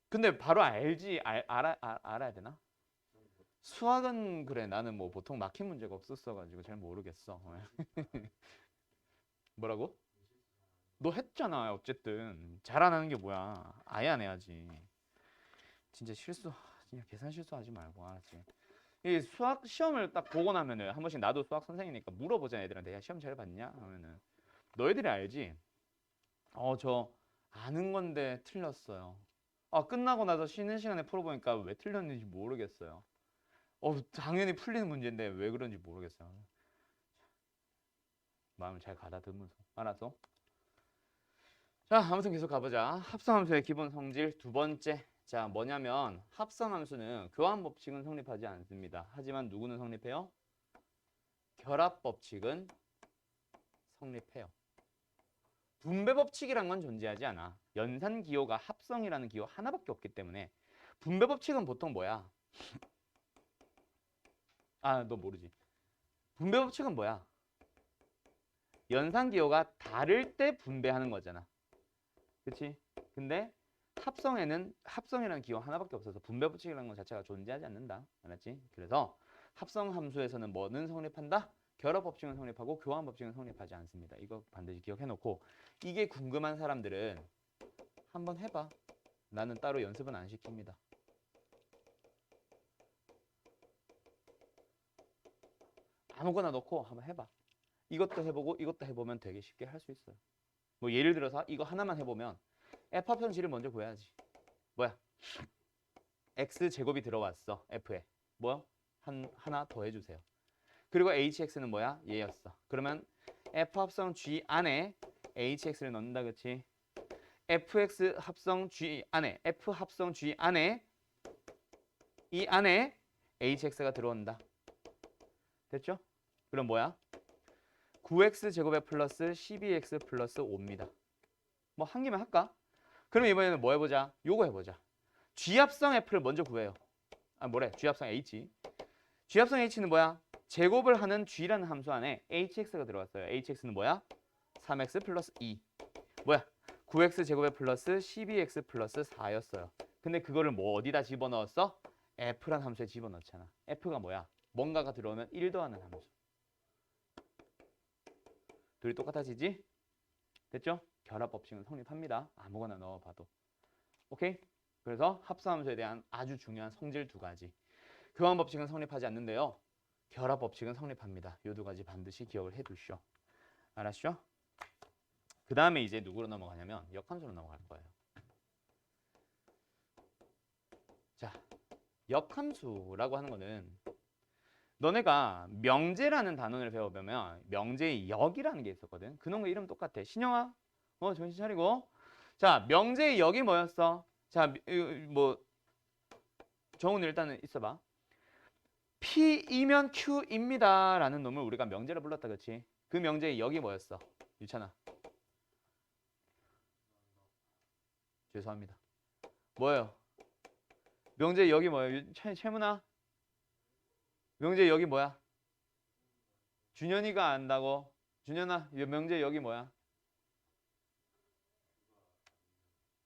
근데 바로 알지. 알아야 되나? 수학은 그래. 나는 뭐 보통 막힌 문제가 없었어가지고 잘 모르겠어. 뭐라고? 너 했잖아. 어쨌든 잘 안 하는 게 뭐야. 아예 안 해야지. 진짜 진짜 계산 실수하지 말고 알았지? 이 수학 시험을 딱 보고 나면은 한 번씩 나도 수학 선생이니까 물어보잖아 애들한테. 야, 시험 잘 봤냐? 하면은 너희들이 알지? 저 아는 건데 틀렸어요. 끝나고 나서 쉬는 시간에 풀어보니까 왜 틀렸는지 모르겠어요. 당연히 풀리는 문제인데 왜 그런지 모르겠어요. 마음을 잘 가다듬으면서. 알았어? 자, 아무튼 계속 가보자. 합성함수의 기본 성질 두 번째. 자, 뭐냐면 합성함수는 교환 법칙은 성립하지 않습니다. 하지만 누구는 성립해요? 결합 법칙은 성립해요. 분배 법칙이란 건 존재하지 않아. 연산 기호가 합성이라는 기호 하나밖에 없기 때문에 분배 법칙은 보통 뭐야? 너 모르지. 분배 법칙은 뭐야? 연산 기호가 다를 때 분배하는 거잖아. 그치? 근데 합성이라는 기호 하나밖에 없어서 분배 법칙이라는 것 자체가 존재하지 않는다. 알았지? 그래서 합성 함수에서는 뭐는 성립한다? 결합 법칙은 성립하고 교환 법칙은 성립하지 않습니다. 이거 반드시 기억해 놓고 이게 궁금한 사람들은 한번 해봐. 나는 따로 연습은 안 시킵니다. 아무거나 넣고 한번 해봐. 이것도 해보고 이것도 해보면 되게 쉽게 할 수 있어요. 뭐 예를 들어서 이거 하나만 해보면 F합성식을 먼저 구해야지. 뭐야? X제곱이 들어왔어. F에. 뭐야? 하나 더 해주세요. 그리고 HX는 뭐야? 얘였어. 그러면 F합성 G 안에 HX를 넣는다. 그치? FX 합성 G 안에 F 합성 G 안에 이 안에 HX가 들어온다. 됐죠? 그럼 뭐야? 9x 제곱에 플러스 12x 플러스 5입니다. 뭐 한 개만 할까? 그럼 이번에는 뭐 해보자? 요거 해보자. G합성 F를 먼저 구해요. G합성 H. G합성 H는 뭐야? 제곱을 하는 G라는 함수 안에 HX가 들어갔어요. HX는 뭐야? 3x 플러스 2. 뭐야? 9x 제곱에 플러스 12x 플러스 4였어요. 근데 그거를 뭐 어디다 집어넣었어? F란 함수에 집어넣잖아. F가 뭐야? 뭔가가 들어오면 1 더하는 함수. 둘이 똑같아지지? 됐죠? 결합 법칙은 성립합니다. 아무거나 넣어봐도. 오케이? 그래서 합성함수에 대한 아주 중요한 성질 두 가지. 교환 법칙은 성립하지 않는데요. 결합 법칙은 성립합니다. 이 두 가지 반드시 기억을 해두시오. 알았죠? 그 다음에 이제 누구로 넘어가냐면 역함수로 넘어갈 거예요. 자, 역함수라고 하는 거는 너네가 명제라는 단원을 배워보면 명제의 역이라는 게 있었거든. 그놈의 이름 똑같아. 신영아, 정신 차리고. 자, 명제의 역이 뭐였어? 자, 뭐 정훈 일단은 있어봐. P이면 Q입니다 라는 놈을 우리가 명제로 불렀다. 그치? 그 명제의 역이 뭐였어? 유찬아. 죄송합니다. 뭐예요? 명제의 역이 뭐예요? 채문아. 명제의 역이 뭐야? 준현이가 안다고. 준현아, 명제의 역이 뭐야?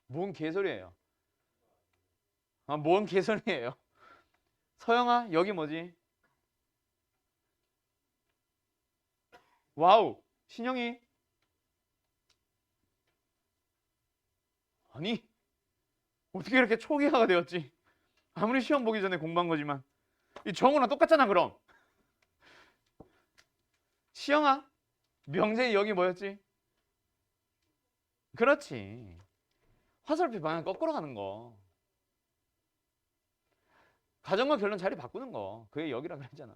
뭔 개소리예요? 뭔 개소리예요? 서영아, 여기 뭐지? 와우, 신영이. 아니, 어떻게 이렇게 초기화가 되었지? 아무리 시험 보기 전에 공부한 거지만. 이 정우랑 똑같잖아, 그럼. 시영아, 명제의 역이 뭐였지? 그렇지. 화살표 방향 거꾸로 가는 거. 가정과 결론 자리 바꾸는 거. 그게 역이라 그랬잖아.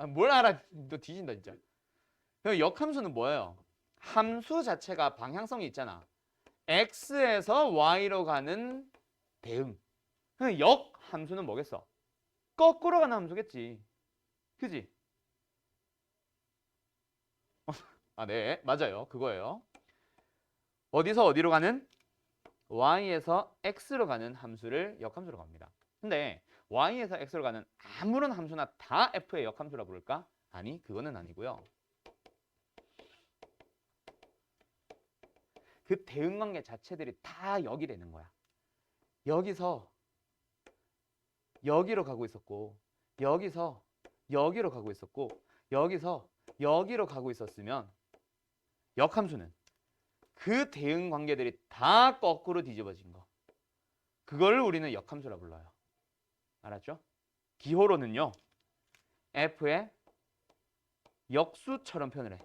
뭘 알아. 너 뒤진다, 진짜. 그럼 역함수는 뭐예요? 함수 자체가 방향성이 있잖아. x에서 y로 가는 대응. 그럼 역 함수는 뭐겠어? 거꾸로 가는 함수겠지. 그지? 아, 네. 맞아요. 그거예요. 어디서 어디로 가는? y에서 x로 가는 함수를 역함수로 갑니다. 근데 y에서 x로 가는 아무런 함수나 다 f의 역함수라 부를까? 아니, 그거는 아니고요. 그 대응관계 자체들이 다 역이 되는 거야. 여기서 여기로 가고 있었고, 여기서 여기로 가고 있었고, 여기서 여기로 가고 있었으면 역함수는 그 대응 관계들이 다 거꾸로 뒤집어진 거. 그걸 우리는 역함수라 불러요. 알았죠? 기호로는요. f의 역수처럼 표현을 해.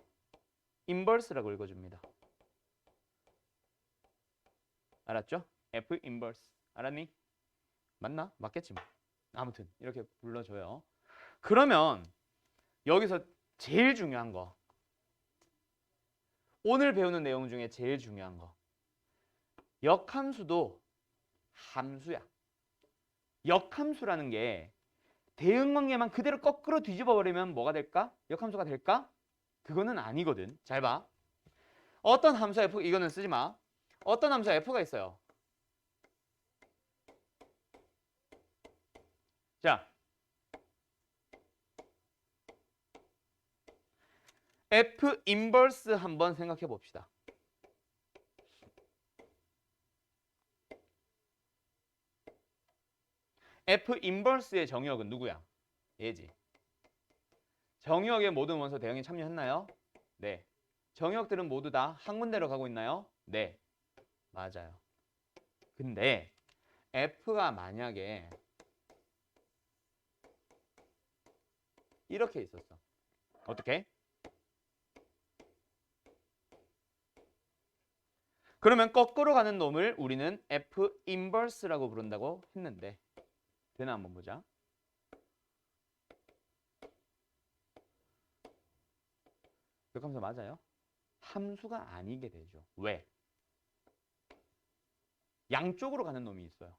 인버스라고 읽어줍니다. 알았죠? f 인버스. 알았니? 맞나? 맞겠지 뭐. 아무튼 이렇게 불러줘요. 그러면 여기서 제일 중요한 거. 오늘 배우는 내용 중에 제일 중요한 거. 역함수도 함수야. 역함수라는 게 대응 관계만 그대로 거꾸로 뒤집어 버리면 뭐가 될까? 역함수가 될까? 그거는 아니거든. 잘 봐. 어떤 함수 f, 이거는 쓰지 마. 어떤 함수 f가 있어요. 자, f 인버스 한번 생각해 봅시다. f 인버스의 정의역은 누구야? 얘지. 정의역의 모든 원소 대응에 참여했나요? 네. 정의역들은 모두 다 한 군데로 가고 있나요? 네. 맞아요. 근데 f가 만약에 이렇게 있었어. 어떻게? 그러면 거꾸로 가는 놈을 우리는 f 인버스라고 부른다고 했는데 되나 한번 보자. 역함수 맞아요? 함수가 아니게 되죠. 왜? 양쪽으로 가는 놈이 있어요.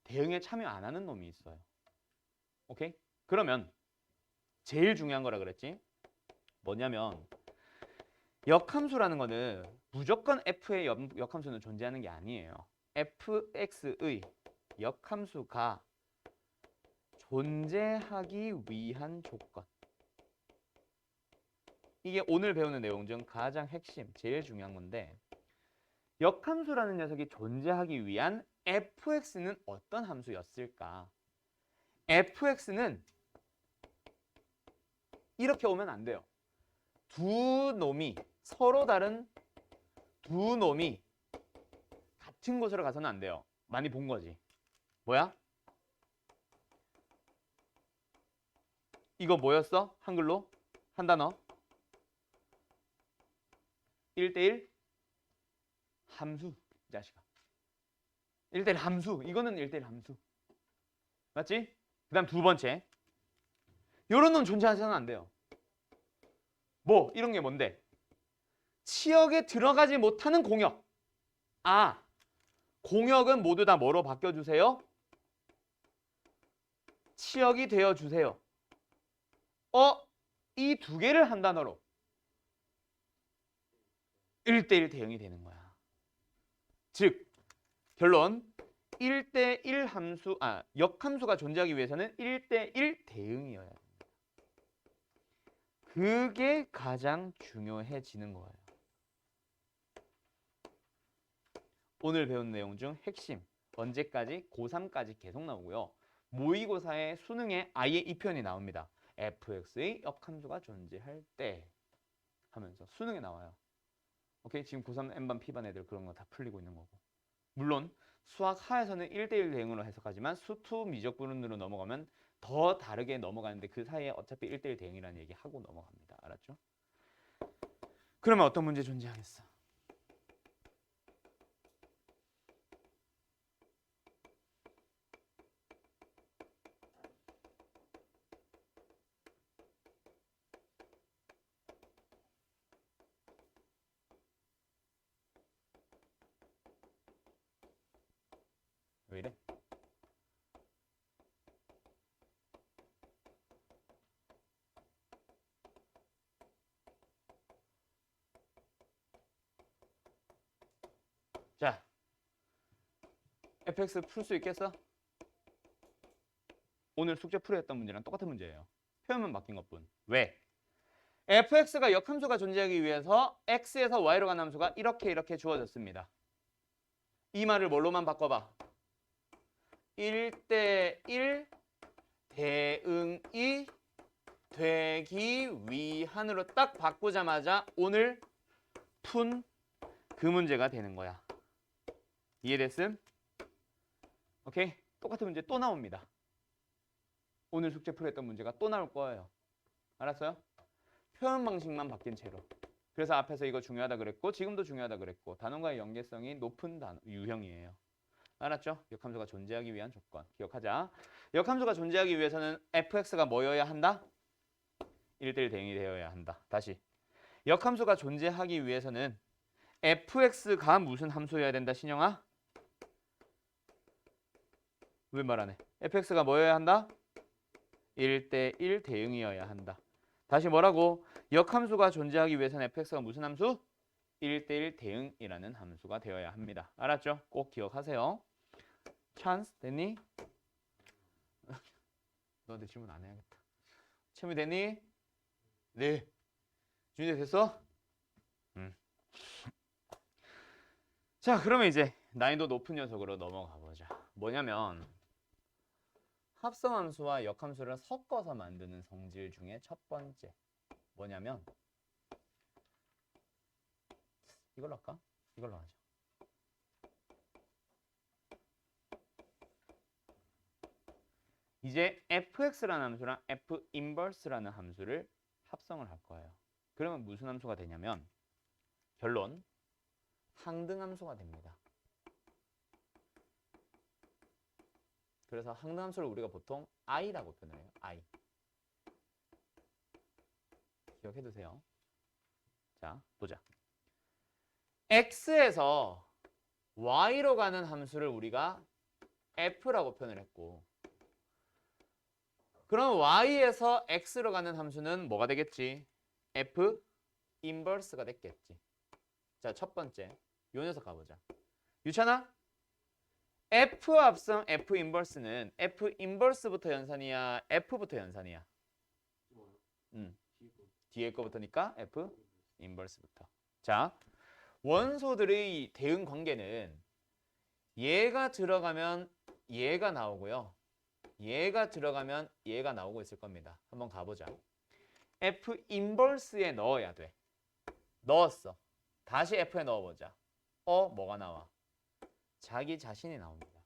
대응에 참여 안 하는 놈이 있어요. 오케이? 그러면 제일 중요한 거라 그랬지? 뭐냐면 역함수라는 거는 무조건 f의 역함수는 존재하는 게 아니에요. fx의 역함수가 존재하기 위한 조건. 이게 오늘 배우는 내용 중 가장 핵심, 제일 중요한 건데 역함수라는 녀석이 존재하기 위한 fx는 어떤 함수였을까? fx는 이렇게 오면 안 돼요. 두 놈이 서로 다른 두 놈이 같은 곳으로 가서는 안 돼요. 많이 본 거지. 뭐야? 이거 뭐였어? 한글로? 한 단어? 1대1 함수. 이 자식아. 1대1 함수. 이거는 1대1 함수. 맞지? 그 다음 두 번째. 요런 놈 존재하서는 안 돼요. 뭐? 이런 게 뭔데? 치역에 들어가지 못하는 공역. 아, 공역은 모두 다 뭐로 바꿔주세요? 치역이 되어주세요. 이 두 개를 한 단어로 1대1 대응이 되는 거야. 즉, 결론 1대1 함수, 역함수가 존재하기 위해서는 1대1 대응이어야 합니다. 그게 가장 중요해지는 거예요. 오늘 배운 내용 중 핵심, 언제까지? 고3까지 계속 나오고요. 모의고사에 수능에 아예 이 표현이 나옵니다. fx의 역함수가 존재할 때 하면서 수능에 나와요. 오케이? 지금 고3 N반 P반 애들 그런 거 다 풀리고 있는 거고. 물론 수학 하에서는 1대1 대응으로 해석하지만 수투 미적분으로 넘어가면 더 다르게 넘어가는데 그 사이에 어차피 1대1 대응이라는 얘기 하고 넘어갑니다. 알았죠? 그러면 어떤 문제 존재하겠어? 왜 이래? 자, fx 풀 수 있겠어? 오늘 숙제 풀이했던 문제랑 똑같은 문제예요. 표현만 바뀐 것뿐. 왜? fx가 역함수가 존재하기 위해서 x에서 y로 가는 함수가 이렇게 주어졌습니다. 이 말을 뭘로만 바꿔봐? 1대1 대응이 되기 위한으로 딱 바꾸자마자 오늘 푼 그 문제가 되는 거야. 이해됐음? 오케이? 똑같은 문제 또 나옵니다. 오늘 숙제 풀이했던 문제가 또 나올 거예요. 알았어요? 표현 방식만 바뀐 채로. 그래서 앞에서 이거 중요하다 그랬고 지금도 중요하다 그랬고 단원과의 연계성이 높은 유형이에요. 알았죠? 역함수가 존재하기 위한 조건. 기억하자. 역함수가 존재하기 위해서는 fx가 뭐여야 한다? 1대1 대응이 되어야 한다. 다시. 역함수가 존재하기 위해서는 fx가 무슨 함수여야 된다, 신영아? 왜 말 안 해? fx가 뭐여야 한다? 1대1 대응이어야 한다. 다시 뭐라고? 역함수가 존재하기 위해서는 fx가 무슨 함수? 1대1 대응이라는 함수가 되어야 합니다. 알았죠? 꼭 기억하세요. 찬스 됐니? 너한테 질문 안 해야겠다. 채무 됐니? 네. 준비 됐어? 자, 그러면 이제 난이도 높은 녀석으로 넘어가 보자. 뭐냐면 합성함수와 역함수를 섞어서 만드는 성질 중에 첫 번째 뭐냐면 이걸로 할까? 이걸로 하자. 이제 fx라는 함수랑 f 인버스라는 함수를 합성을 할 거예요. 그러면 무슨 함수가 되냐면 결론 항등함수가 됩니다. 그래서 항등함수를 우리가 보통 i라고 표현을 해요. i. 기억해두세요. 자, 보자. x에서 y로 가는 함수를 우리가 f라고 표현을 했고 그럼 y에서 x로 가는 함수는 뭐가 되겠지? f 인버스가 됐겠지. 자, 첫 번째. 요 녀석 가보자. 유찬아? f 합성 f 인버스는 f 인버스부터 연산이야? f부터 연산이야? 뒤에 거부터니까 f 인버스부터. 자, 원소들의 대응 관계는 얘가 들어가면 얘가 나오고요. 얘가 들어가면 얘가 나오고 있을 겁니다. 한번 가보자. f 인버스에 넣어야 돼. 넣었어. 다시 f에 넣어보자. 뭐가 나와? 자기 자신이 나옵니다.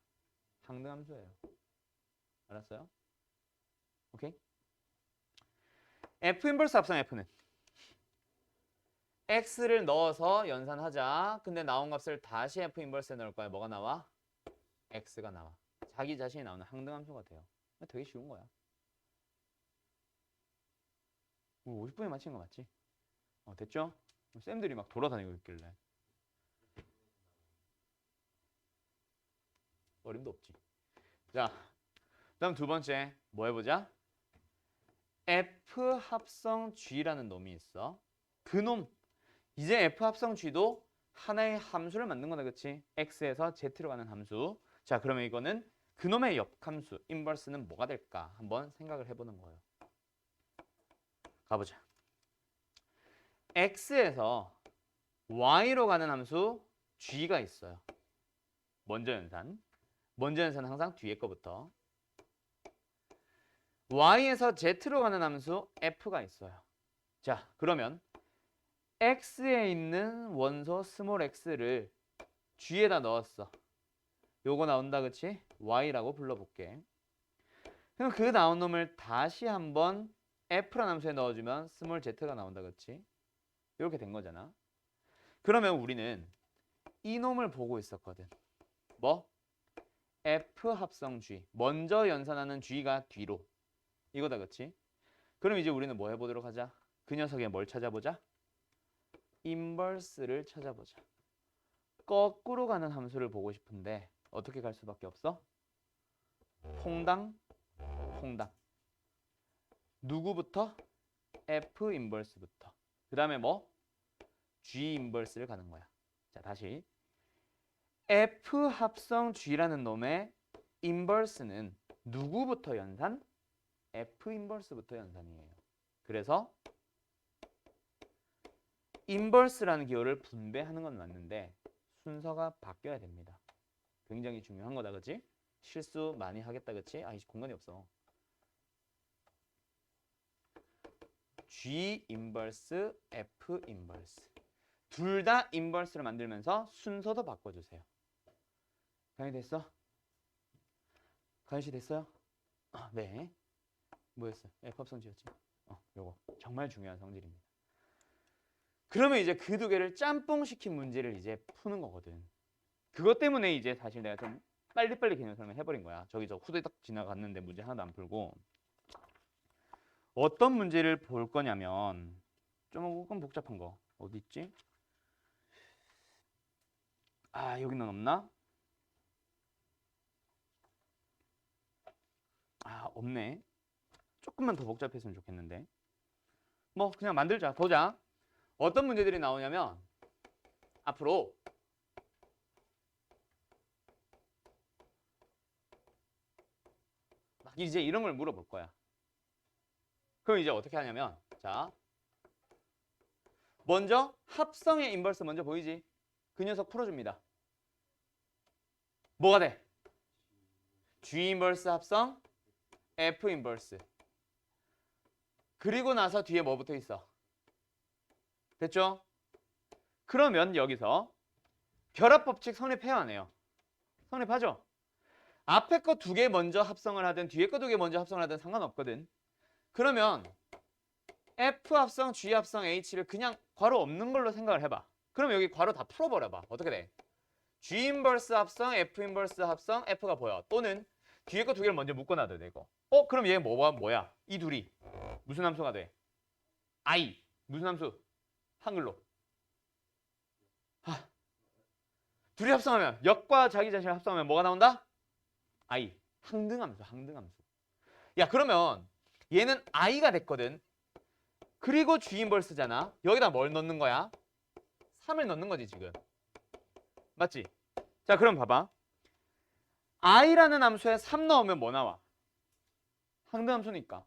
항등함수예요. 알았어요? 오케이? f 인버스 합성 f는 x를 넣어서 연산하자. 근데 나온 값을 다시 f 인버스에 넣을 거야. 뭐가 나와? x가 나와. 자기 자신이 나오는 항등함수가 돼요. 되게 쉬운 거야. 50분에 맞힌 거 맞지? 됐죠? 쌤들이 막 돌아다니고 있길래 어림도 없지. 자, 다음 두 번째 뭐 해보자. F 합성 G라는 놈이 있어. 그 놈 이제 F 합성 G도 하나의 함수를 만든 거다, 그치? X에서 Z로 가는 함수. 자, 그러면 이거는 그놈의 역함수 인버스는 뭐가 될까? 한번 생각을 해보는 거예요. 가보자. X에서 Y로 가는 함수 G가 있어요. 먼저 연산. 먼저 연산은 항상 뒤에 거부터. Y에서 Z로 가는 함수 F가 있어요. 자, 그러면 X에 있는 원소 스몰 x를 G에다 넣었어. 요거 나온다, 그치? Y라고 불러볼게. 그럼 그 나온 놈을 다시 한번 F라는 함수에 넣어주면 스몰 z가 나온다, 그치? 이렇게 된 거잖아. 그러면 우리는 이 놈을 보고 있었거든. 뭐? F 합성 G. 먼저 연산하는 G가 뒤로. 이거다, 그치? 그럼 이제 우리는 뭐 해보도록 하자. 그 녀석의 뭘 찾아보자? 인버스를 찾아보자. 거꾸로 가는 함수를 보고 싶은데 어떻게 갈 수밖에 없어? 퐁당, 퐁당. 누구부터? F 인버스부터. 그 다음에 뭐? G 인버스를 가는 거야. 자, 다시. F 합성 G라는 놈의 인버스는 누구부터 연산? F 인버스부터 연산이에요. 그래서 인버스라는 기호를 분배하는 건 맞는데 순서가 바뀌어야 됩니다. 굉장히 중요한 거다, 그치? 실수 많이 하겠다, 그치? 아, 이 공간이 없어. G 인버스, F 인버스. 둘 다 인버스를 만들면서 순서도 바꿔주세요. 강의 됐어? 강의 씨 됐어요? 네. 뭐였어? F 합성 G였지? 요거 정말 중요한 성질입니다. 그러면 이제 그 두 개를 짬뽕 시킨 문제를 이제 푸는 거거든. 그것 때문에 이제 사실 내가 좀 빨리빨리 개념 설명 해버린 거야. 저기 저 후다닥 지나갔는데 문제 하나도 안 풀고. 어떤 문제를 볼 거냐면 조금 복잡한 거. 어디 있지? 아, 여기는 없나? 아, 없네. 조금만 더 복잡했으면 좋겠는데. 뭐 그냥 만들자. 보자. 어떤 문제들이 나오냐면 앞으로 막 이제 이런 걸 물어볼 거야. 그럼 이제 어떻게 하냐면 자, 먼저 합성의 인버스 먼저 보이지? 그 녀석 풀어줍니다. 뭐가 돼? G 인버스 합성 F 인버스. 그리고 나서 뒤에 뭐 붙어 있어? 됐죠? 그러면 여기서 결합 법칙 성립해야 하네요. 성립하죠? 앞에 거 두 개 먼저 합성을 하든 뒤에 거 두 개 먼저 합성을 하든 상관없거든. 그러면 F 합성, G 합성, H를 그냥 괄호 없는 걸로 생각을 해봐. 그럼 여기 괄호 다 풀어버려봐. 어떻게 돼? G 인버스 합성, F 인버스 합성, F가 보여. 또는 뒤에 거 두 개를 먼저 묶어놔도 되고. 그럼 얘 뭐야? 이 둘이 무슨 함수가 돼? I. 무슨 함수? 한글로. 둘이 합성하면 역과 자기 자신을 합성하면 뭐가 나온다? I. 항등함수, 항등함수. 야, 그러면 얘는 I가 됐거든. 그리고 G 인버스잖아. 여기다 뭘 넣는 거야? 3을 넣는 거지 지금. 맞지? 자, 그럼 봐봐. I라는 함수에 3 넣으면 뭐 나와? 항등함수니까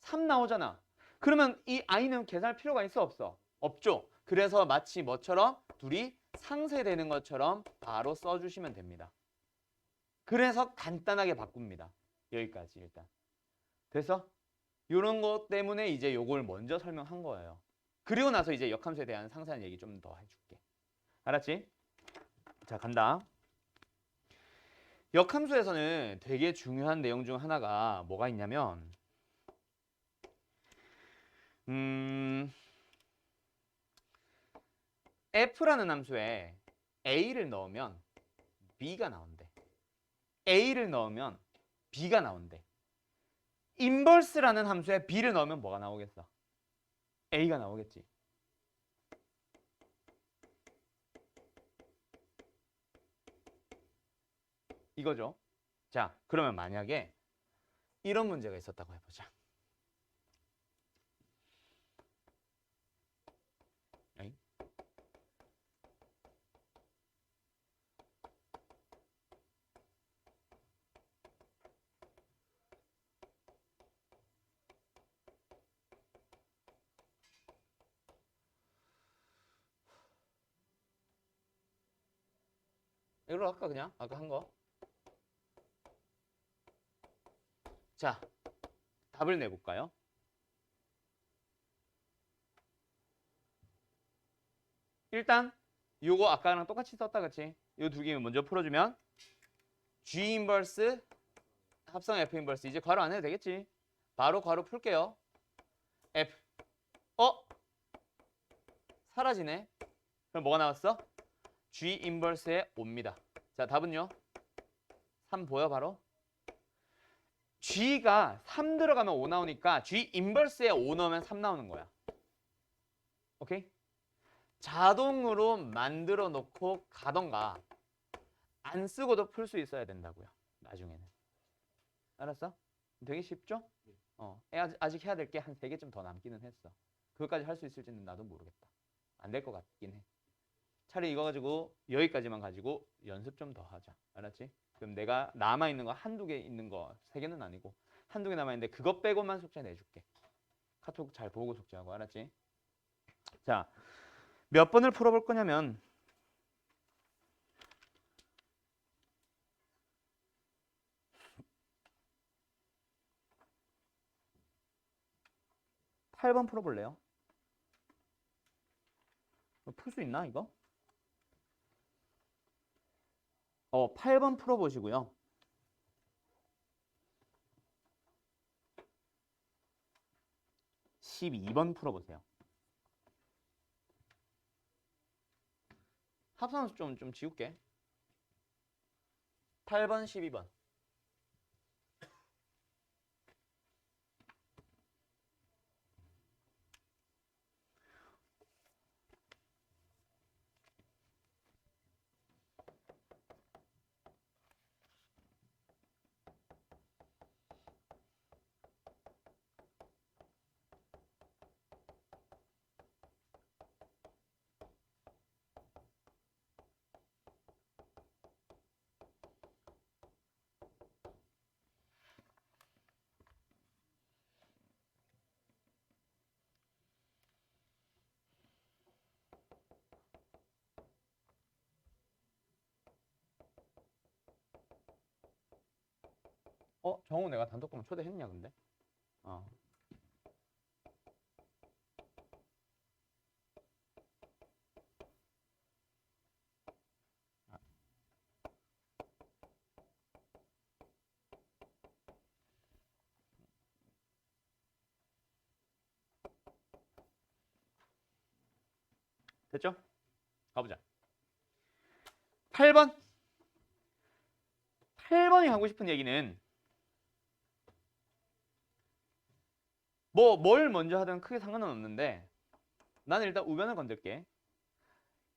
3 나오잖아. 그러면 이 I는 계산할 필요가 있어 없어? 없죠. 그래서 마치 뭐처럼 둘이 상쇄되는 것처럼 바로 써주시면 됩니다. 그래서 간단하게 바꿉니다. 여기까지 일단. 됐어? 이런 것 때문에 이제 요걸 먼저 설명한 거예요. 그리고 나서 이제 역함수에 대한 상세한 얘기 좀 더 해줄게. 알았지? 자, 간다. 역함수에서는 되게 중요한 내용 중 하나가 뭐가 있냐면 F라는 함수에 A를 넣으면 B가 나온대. A를 넣으면 B가 나온대. 인버스라는 함수에 B를 넣으면 뭐가 나오겠어? A가 나오겠지. 이거죠. 자, 그러면 만약에 이런 문제가 있었다고 해보자. 에이? 이걸로 할까 그냥? 아까 한 거. 자, 답을 내볼까요? 일단 요거 아까랑 똑같이 썼다, 그치? 요 두 개 먼저 풀어주면 G 인버스 합성 F 인버스. 이제 괄호 안 해도 되겠지? 바로 괄호 풀게요. F. 사라지네. 그럼 뭐가 나왔어? G 인버스의 5입니다. 자, 답은요? 3 보여 바로? G가 3 들어가면 5 나오니까 G 인버스에 5 넣으면 3 나오는 거야. 오케이? 자동으로 만들어 놓고 가던가 안 쓰고도 풀 수 있어야 된다고요. 나중에는. 알았어? 되게 쉽죠? 아직 해야 될 게 한 3개쯤 더 남기는 했어. 그것까지 할 수 있을지는 나도 모르겠다. 안 될 것 같긴 해. 차라리 이거 가지고 여기까지만 가지고 연습 좀 더 하자. 알았지? 그럼 내가 남아있는 거 한두 개 있는 거 3개는 아니고 한두 개 남아있는데 그것 빼고만 숙제 내줄게. 카톡 잘 보고 숙제하고. 알았지? 자, 몇 번을 풀어볼 거냐면 8번 풀어볼래요? 풀 수 있나 이거? 8번 풀어보시고요. 12번 풀어보세요. 합산수 좀 지울게. 8번, 12번. 정우 내가 단톡방 초대했냐 근데? 됐죠? 가보자. 8번. 8번이 하고 싶은 얘기는 뭘 먼저 하든 크게 상관은 없는데 나는 일단 우변을 건들게.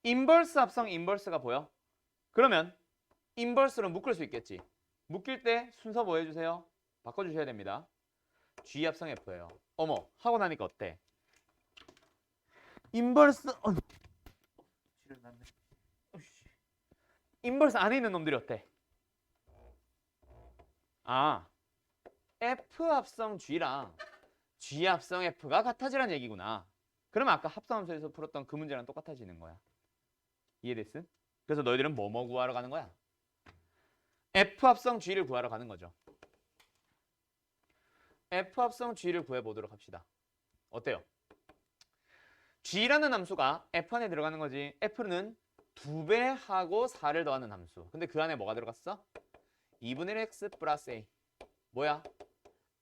인버스 합성 인버스가 보여? 그러면 인버스로 묶을 수 있겠지. 묶일 때 순서 뭐 해주세요? 바꿔주셔야 됩니다. G 합성 F예요. 어머, 하고 나니까 어때? 인버스 인버스 안에 있는 놈들이 어때? F 합성 G랑 G 합성 F가 같아지란 얘기구나. 그러면 아까 합성함수에서 풀었던 그 문제랑 똑같아지는 거야. 이해됐음? 그래서 너희들은 뭐 구하러 가는 거야? F 합성 G를 구하러 가는 거죠. F 합성 G를 구해보도록 합시다. 어때요? G라는 함수가 F 안에 들어가는 거지. F는 2배하고 4를 더하는 함수. 근데 그 안에 뭐가 들어갔어? 2분의 1 X 플러스 A. 뭐야?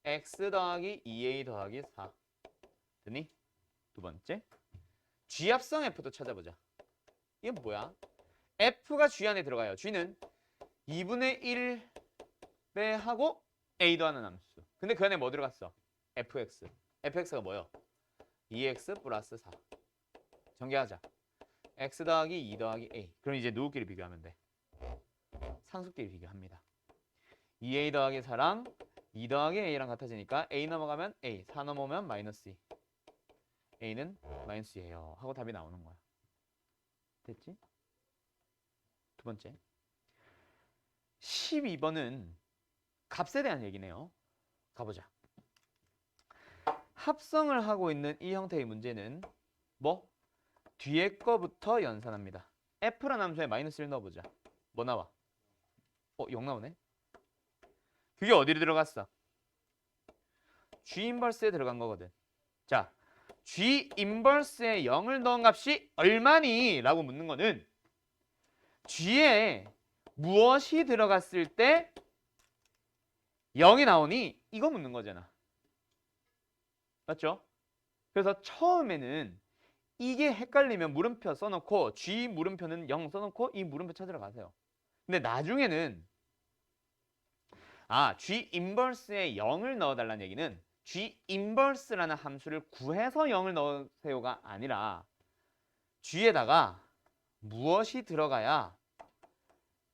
X 더하기 2A 더하기 4. 됐니? 두 번째. G 합성 F도 찾아보자. 이게 뭐야? F가 G 안에 들어가요. G는 2분의 1배하고 A 더하는 함수. 근데 그 안에 뭐 들어갔어? fx. fx가 뭐요? 2x 플러스 4. 전개하자. x 더하기 2 더하기 a. 그럼 이제 누구끼리 비교하면 돼? 상수끼리 비교합니다. 2a 더하기 4랑 2 더하기 a랑 같아지니까 a 넘어가면 a, 4 넘어오면 마이너스 2. a는 마이너스 2예요. 하고 답이 나오는 거야. 됐지? 두 번째. 12번은 값에 대한 얘기네요. 가보자. 합성을 하고 있는 이 형태의 문제는 뭐? 뒤에 거부터 연산합니다. f라는 함수에 마이너스 1 넣어보자. 뭐 나와? 0 나오네? 그게 어디로 들어갔어? G 인버스에 들어간 거거든. 자, G 인버스에 0을 넣은 값이 얼마니? 라고 묻는 거는 G에 무엇이 들어갔을 때 0이 나오니? 이거 묻는 거잖아. 맞죠? 그래서 처음에는 이게 헷갈리면 물음표 써놓고 G 물음표는 0 써놓고 이 물음표 찾으러 가세요. 근데 나중에는 G 인버스에 0을 넣어달라는 얘기는 G 인버스라는 함수를 구해서 0을 넣으세요가 아니라 G에다가 무엇이 들어가야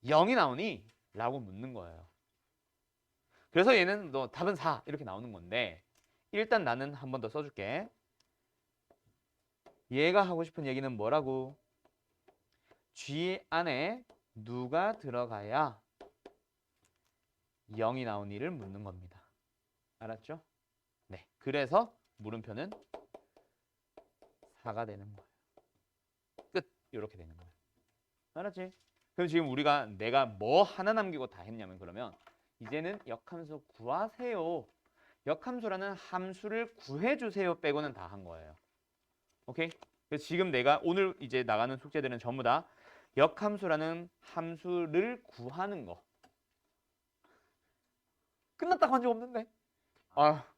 0이 나오니? 라고 묻는 거예요. 그래서 얘는 너 답은 4 이렇게 나오는 건데 일단 나는 한 번 더 써줄게. 얘가 하고 싶은 얘기는 뭐라고? G 안에 누가 들어가야 0이 나오니를 묻는 겁니다. 알았죠? 네. 그래서 물음표는 4가 되는 거예요. 끝. 이렇게 되는 거예요. 알았지? 그럼 지금 우리가 내가 뭐 하나 남기고 다 했냐면 그러면 이제는 역함수 구하세요. 역함수라는 함수를 구해주세요 빼고는 다 한 거예요. 오케이? 그래서 지금 내가 오늘 이제 나가는 숙제들은 전부 다 역함수라는 함수를 구하는 거. 끝났다고 한 적 없는데?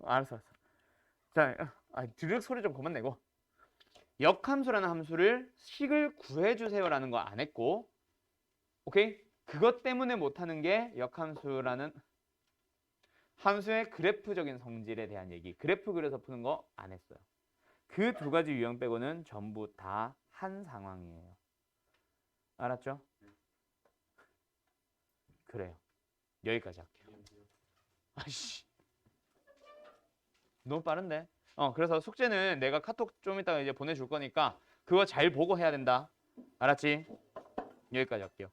알았어. 자, 드륵 소리 좀 그만 내고. 역함수라는 함수를 식을 구해주세요라는 거 안 했고, 오케이? 그것 때문에 못하는 게 역함수라는 함수의 그래프적인 성질에 대한 얘기. 그래프 그려서 푸는 거 안 했어요. 그 두 가지 유형 빼고는 전부 다 한 상황이에요. 알았죠? 그래요. 여기까지 할게요. 아이씨. 너무 빠른데? 그래서 숙제는 내가 카톡 좀 이따가 이제 보내줄 거니까 그거 잘 보고 해야 된다. 알았지? 여기까지 할게요.